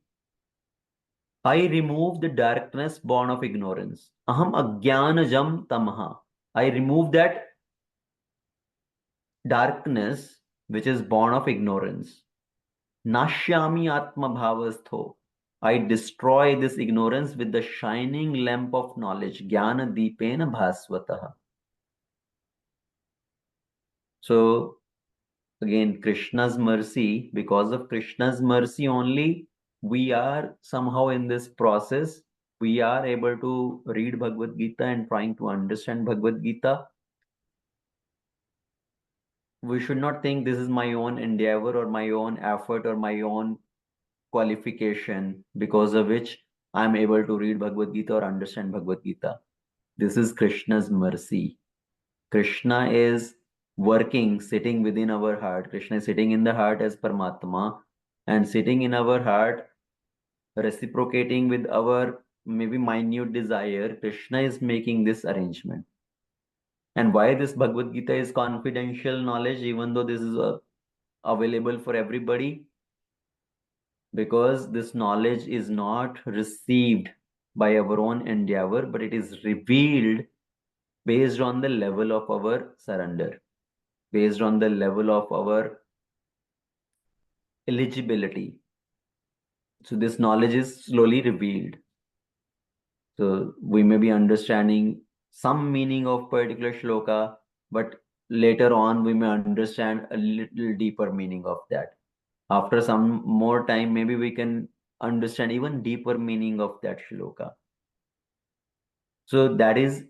A: I remove the darkness born of ignorance. Aham agyanajam tamaha. I remove that darkness which is born of ignorance. Nashyami atma bhavastho. I destroy this ignorance with the shining lamp of knowledge. Jnana deepena bhasvatah. So again, Krishna's mercy, because of Krishna's mercy only, we are somehow in this process. We are able to read Bhagavad Gita and trying to understand Bhagavad Gita. We should not think this is my own endeavor or my own effort or my own qualification because of which I am able to read Bhagavad Gita or understand Bhagavad Gita. This is Krishna's mercy. Krishna is working, sitting within our heart. Krishna is sitting in the heart as Paramatma and sitting in our heart, reciprocating with our maybe minute desire. Krishna is making this arrangement. And why this Bhagavad Gita is confidential knowledge, even though this is available for everybody? Because this knowledge is not received by our own endeavor, but it is revealed based on the level of our surrender, based on the level of our eligibility. So this knowledge is slowly revealed. So we may be understanding some meaning of particular shloka, but later on we may understand a little deeper meaning of that. After some more time, maybe we can understand even deeper meaning of that shloka. So that is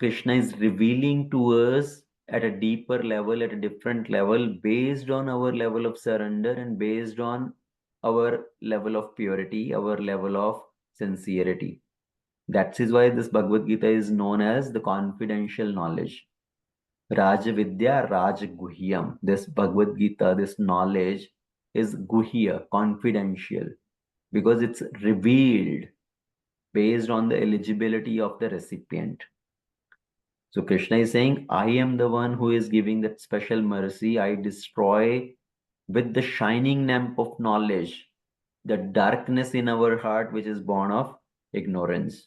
A: Krishna is revealing to us at a deeper level, at a different level, based on our level of surrender and based on our level of purity, our level of sincerity. That is why this Bhagavad Gita is known as the confidential knowledge. Raja Vidya Raj Guhyam. This Bhagavad Gita, this knowledge is Guhya, confidential, because it's revealed based on the eligibility of the recipient. So Krishna is saying, I am the one who is giving that special mercy. I destroy with the shining lamp of knowledge the darkness in our heart, which is born of ignorance.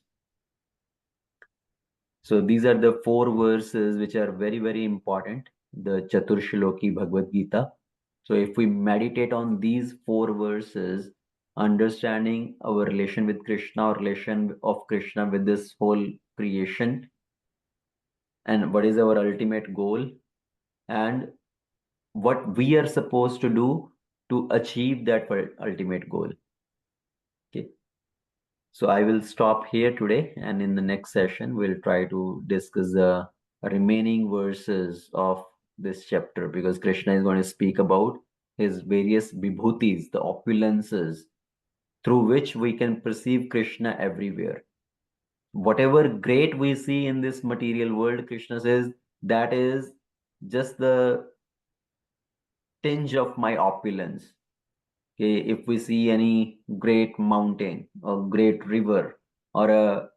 A: So these are the 4 verses which are very, very important. The Chatur Shloki Bhagavad Gita. So if we meditate on these 4 verses, understanding our relation with Krishna, or relation of Krishna with this whole creation, and what is our ultimate goal, and what we are supposed to do to achieve that ultimate goal. Okay. So I will stop here today, and in the next session, we'll try to discuss the remaining verses of this chapter, because Krishna is going to speak about his various vibhutis, the opulences, through which we can perceive Krishna everywhere. Whatever great we see in this material world, Krishna says, that is just the tinge of my opulence. Okay, if we see any great mountain or great river or a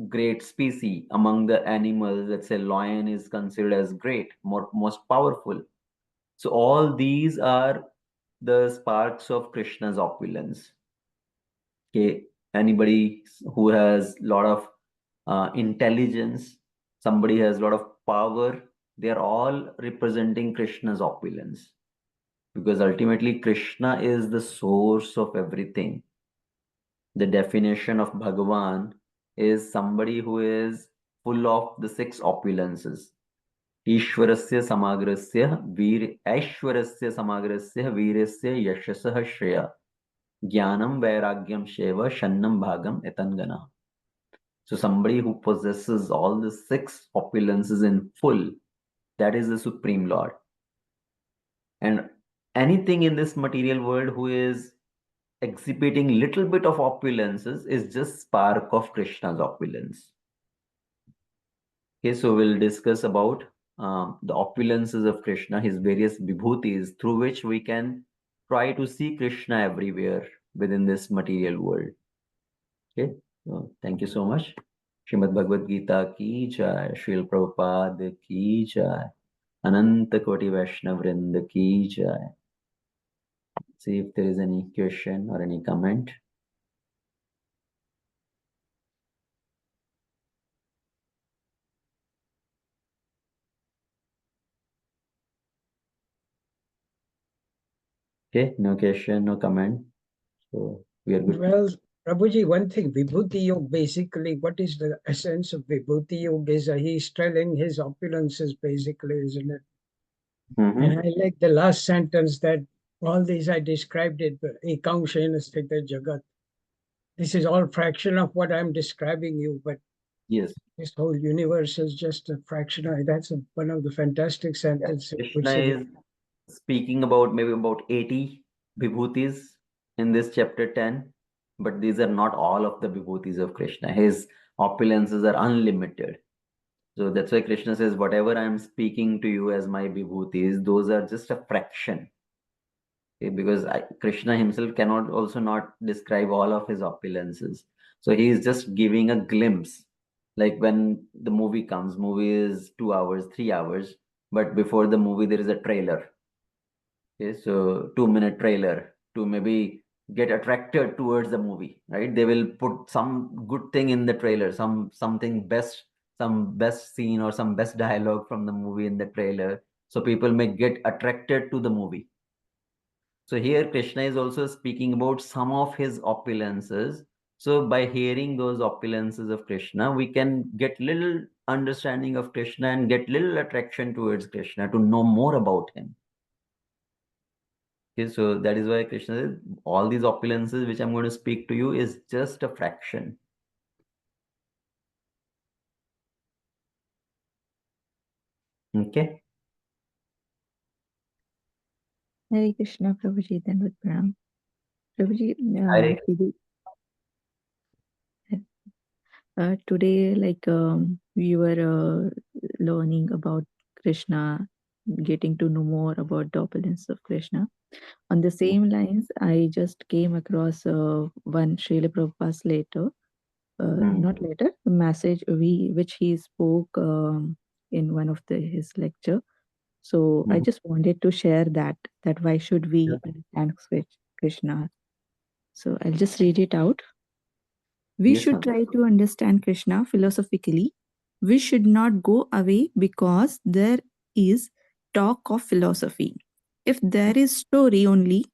A: great species among the animals, let's say lion is considered as great, most powerful. So all these are the sparks of Krishna's opulence. Okay, anybody who has lot of intelligence, somebody has a lot of power. They are all representing Krishna's opulence, because ultimately Krishna is the source of everything. The definition of Bhagavan is somebody who is full of the six opulences. Ishwarasya samagrasya vir Aishwarasya samagrasya virasya yashasah shreya jnanam vairagyam sheva shannam bhagam etangana. So somebody who possesses all the six opulences in full, that is the Supreme Lord. And anything in this material world who is exhibiting little bit of opulences is just spark of Krishna's opulence. Okay, so we'll discuss about the opulences of Krishna, his various vibhutis through which we can try to see Krishna everywhere within this material world. Okay, so thank you so much. Srimad Bhagavad Gita ki jai, Srila Prabhupada ki jai, Ananta Koti Vaishnav Vrinda ki jai. See if there is any question or any comment. Okay, no question, no comment. So we are good.
B: Well, Prabhuji, one thing, Vibhuti Yoga, basically, what is the essence of Vibhuti Yoga? Is he's telling his opulences, basically, isn't it?
A: Mhm.
B: And I like the last sentence that all these I described it, Ekangsha Sthita Jagat. This is all fraction of what I'm describing you, but
A: Yes.
B: this whole universe is just a fraction. That's one of the fantastic sentences. Which
A: Krishna is speaking about maybe about 80 vibhutis in this chapter 10, but these are not all of the vibhutis of Krishna. His opulences are unlimited. So that's why Krishna says, whatever I'm speaking to you as my vibhutis, those are just a fraction. Okay, because Krishna himself cannot also not describe all of his opulences. So he is just giving a glimpse. Like when the movie comes, movie is 2 hours, 3 hours, but before the movie there is a trailer. Okay, so 2 minute trailer to maybe get attracted towards the movie, right? They will put some good thing in the trailer, something best, some best scene or some best dialogue from the movie in the trailer, so people may get attracted to the movie. So here Krishna is also speaking about some of his opulences. So by hearing those opulences of Krishna, we can get little understanding of Krishna and get little attraction towards Krishna to know more about him. Okay, so that is why Krishna says all these opulences which I'm going to speak to you is just a fraction. Okay.
D: Hare Krishna, Prabhuji, then with Pranam. Prabhuji,
A: Hare
D: today, like we were learning about Krishna, getting to know more about the opulence of Krishna. On the same lines, I just came across one Srila Prabhupada's letter, not letter, the message which he spoke in one of his lecture. So I just wanted to share that why should we understand Krishna. So I'll just read it out. We
A: Yes,
D: should
A: ma'am.
D: try to understand Krishna philosophically. We should not go away because there is talk of philosophy. If there is story only,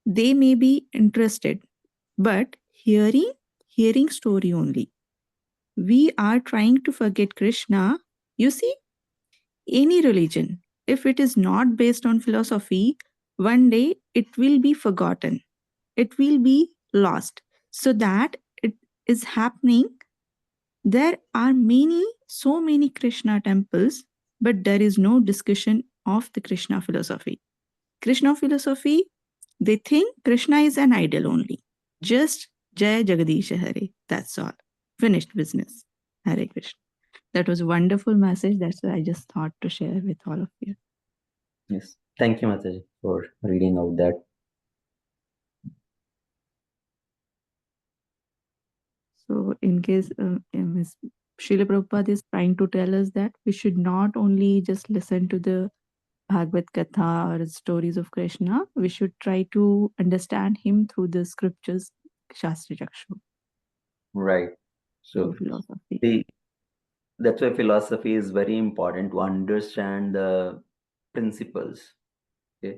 D: they may be interested. But hearing story only. We are trying to forget Krishna. You see, any religion, if it is not based on philosophy, one day it will be forgotten. It will be lost. So that it is happening. There are so many Krishna temples, but there is no discussion of the Krishna philosophy. Krishna philosophy, they think Krishna is an idol only. Just Jai Jagadisha Hare. That's all. Finished business. Hare Krishna. That was a wonderful message. That's why I just thought to share with all of you.
A: Yes. Thank you, Mataji, for reading out that.
D: So, in case Ms. Srila Prabhupada is trying to tell us that we should not only just listen to the Bhagavad Gita or stories of Krishna, we should try to understand him through the scriptures, Shastra Chakshu.
A: Right. So
D: philosophy.
A: that's why philosophy is very important, to understand the principles. Okay?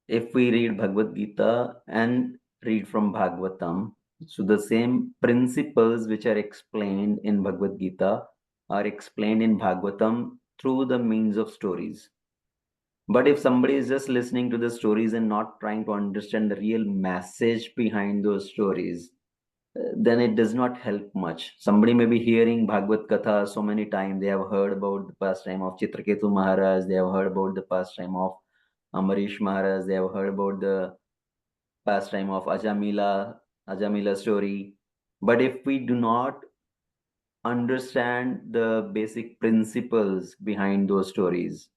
A: If we read Bhagavad Gita and read from Bhagavatam, so the same principles which are explained in Bhagavad Gita are explained in Bhagavatam through the means of stories. But if somebody is just listening to the stories and not trying to understand the real message behind those stories, then it does not help much. Somebody may be hearing Bhagavad Katha so many times. They have heard about the pastime of Chitraketu Maharaj. They have heard about the pastime of Amarish Maharaj. They have heard about the pastime of Ajamila story. But if we do not understand the basic principles behind those stories,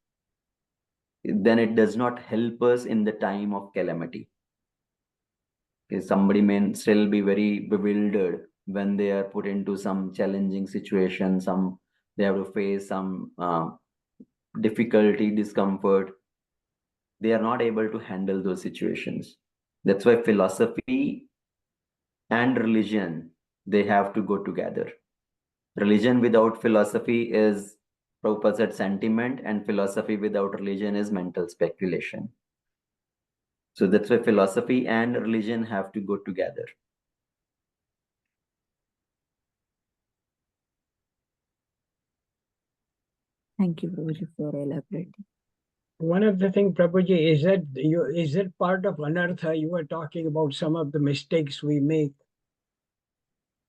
A: then it does not help us in the time of calamity. Somebody may still be very bewildered when they are put into some challenging situation, they have to face some difficulty, discomfort. They are not able to handle those situations. That's why philosophy and religion, they have to go together. Religion without philosophy is, Prabhupada said, sentiment, and philosophy without religion is mental speculation. So that's why philosophy and religion have to go together.
D: Thank you, Prabhuji, for elaborating.
B: One of the things, Prabhuji, is that part of anartha? You were talking about some of the mistakes we make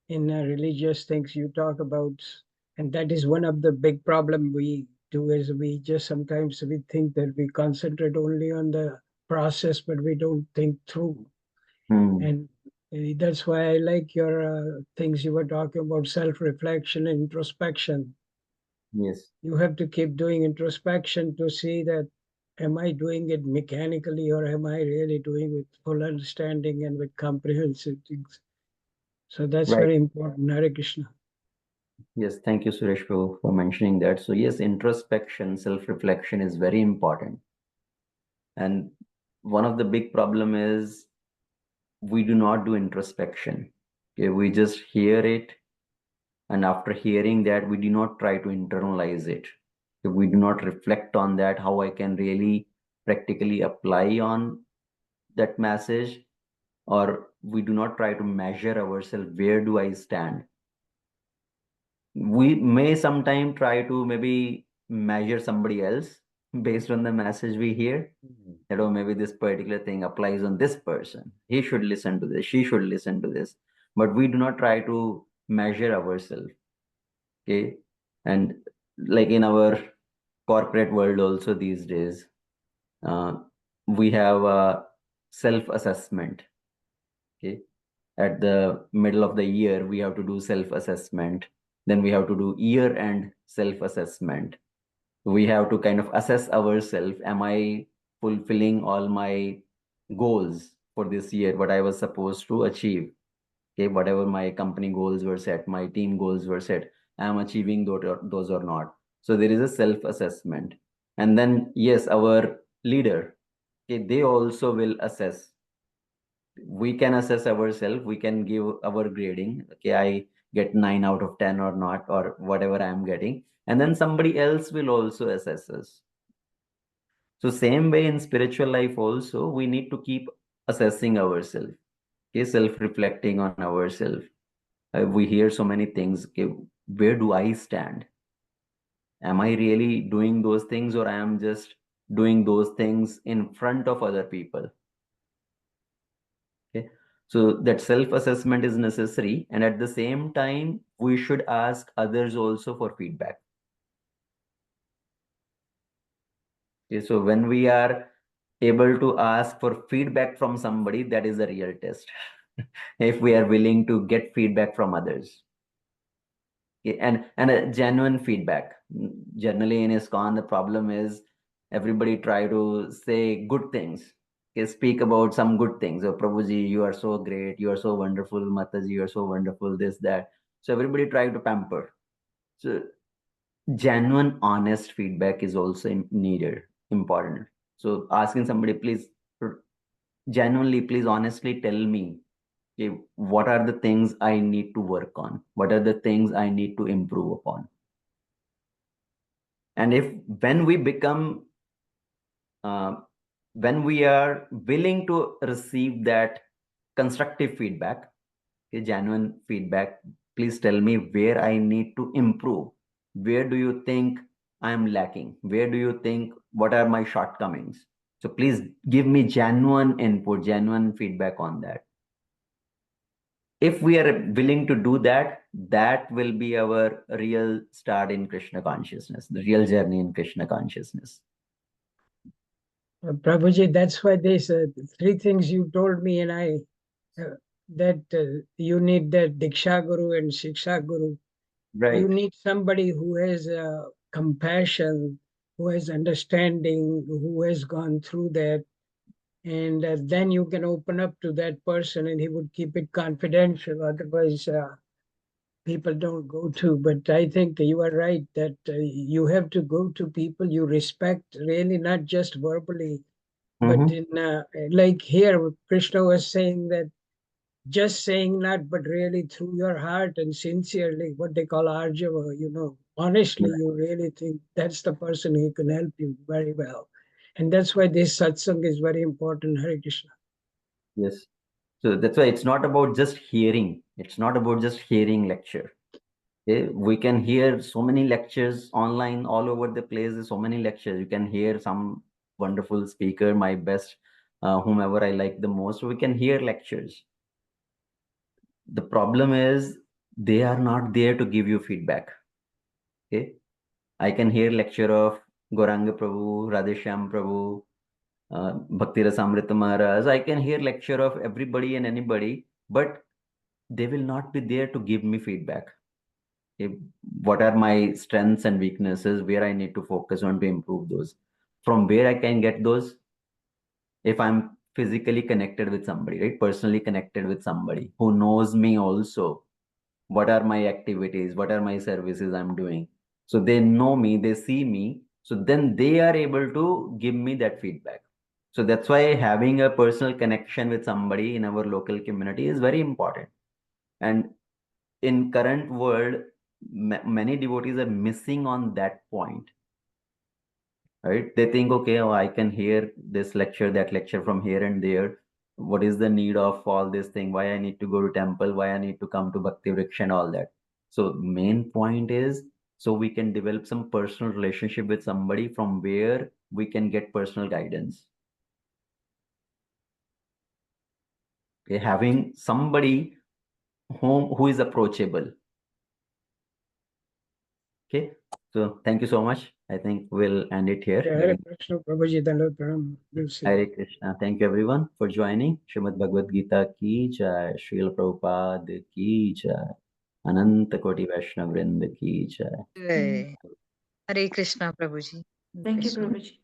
B: in religious things you talk about, and that is one of the big problem we do, is we just sometimes we think that we concentrate only on the process, but we don't think through. And that's why I like your things you were talking about, self-reflection and introspection.
A: Yes.
B: You have to keep doing introspection to see that, am I doing it mechanically, or am I really doing with full understanding and with comprehensive things? So that's
A: Right.
B: very important. Hare Krishna.
A: Yes, thank you, Suresh, for mentioning that. So yes, introspection, self-reflection is very important. And one of the big problem is we do not do introspection. Okay, we just hear it, and after hearing that, we do not try to internalize it. If we do not reflect on that, how I can really practically apply on that message, or we do not try to measure ourselves, where do I stand? We may sometime try to maybe measure somebody else based on the message we hear. That, oh, maybe this particular thing applies on this person. He should listen to this. She should listen to this. But we do not try to measure ourselves. Okay. And like in our corporate world also these days, we have a self-assessment. Okay. At the middle of the year, we have to do self-assessment. Then we have to do year-end self-assessment. We have to kind of assess ourselves. Am I fulfilling all my goals for this year, what I was supposed to achieve? Okay, whatever my company goals were set, my team goals were set, am I achieving those or not? So there is a self-assessment. And then, yes, our leader, okay, they also will assess. We can assess ourselves, we can give our grading. Okay, I get 9 out of 10 or not, or whatever I am getting. And then somebody else will also assess us. So same way in spiritual life also, we need to keep assessing ourselves, okay, self-reflecting on ourselves. We hear so many things. Okay, where do I stand? Am I really doing those things, or I am just doing those things in front of other people? Okay, so that self-assessment is necessary, and at the same time, we should ask others also for feedback. Okay, so when we are able to ask for feedback from somebody, that is a real test. If we are willing to get feedback from others. Okay, and a genuine feedback. Generally in ISKCON, the problem is everybody try to say good things. Okay, speak about some good things. Oh, Prabhuji, you are so great. You are so wonderful. Mataji, you are so wonderful. This, that. So everybody try to pamper. So genuine, honest feedback is also needed, important. So asking somebody, please, genuinely, please honestly tell me, okay, what are the things I need to work on? What are the things I need to improve upon? And when we become, when we are willing to receive that constructive feedback, okay, genuine feedback, please tell me where I need to improve. Where do you think I am lacking? Where do you think, what are my shortcomings? So please give me genuine input, genuine feedback on that. If we are willing to do that, that will be our real start in Krishna consciousness, the real journey in Krishna consciousness.
B: Prabhuji, that's why there's 3 things you told me, and that you need that Diksha Guru and Shiksha Guru.
A: Right.
B: You need somebody who has compassion, who has understanding, who has gone through that. And then you can open up to that person and he would keep it confidential. Otherwise, people don't go to. But I think you are right that you have to go to people you respect, really, not just verbally. But in like here, Krishna was saying that just saying not, but really through your heart and sincerely, what they call arjava, honestly,
A: Right.
B: you really think that's the person who can help you very well. And that's why this satsang is very important. Hare Krishna.
A: Yes. So that's why it's not about just hearing. It's not about just hearing lecture. Okay? We can hear so many lectures online all over the place. There's so many lectures. You can hear some wonderful speaker, my best, whomever I like the most. We can hear lectures. The problem is they are not there to give you feedback. Okay, I can hear lecture of Gauranga Prabhu, Radheshyam Prabhu, Bhakti Rasamrita Maharaj. I can hear lecture of everybody and anybody, but they will not be there to give me feedback. Okay? What are my strengths and weaknesses, where I need to focus on to improve those? From where I can get those? If I'm physically connected with somebody, right? Personally connected with somebody who knows me also. What are my activities? What are my services I'm doing? So they know me, they see me. So then they are able to give me that feedback. So that's why having a personal connection with somebody in our local community is very important. And in current world, many devotees are missing on that point, right? They think, okay, oh, I can hear this lecture, that lecture from here and there. What is the need of all this thing? Why I need to go to temple? Why I need to come to Bhakti Vriksha and all that? So main point is, so we can develop some personal relationship with somebody from where we can get personal guidance. Okay, having somebody who is approachable. Okay, so thank you so much. I think we'll end it here.
B: Hare Krishna, Prabhuji, Dandavat Pranam. We'll see.
A: Hare Krishna. Thank you everyone for joining. Srimad Bhagavad Gita ki jai. Srila Prabhupada ki jai. Ananta Koti Vaishnava Vrinda ki jai.
E: Jai. Hare Krishna, Prabhuji.
C: Thank you,
E: Krishna.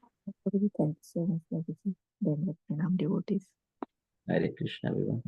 C: Prabhuji.
D: Thanks so much, Prabhuji. Then pranam devotees.
A: Hare Krishna everyone.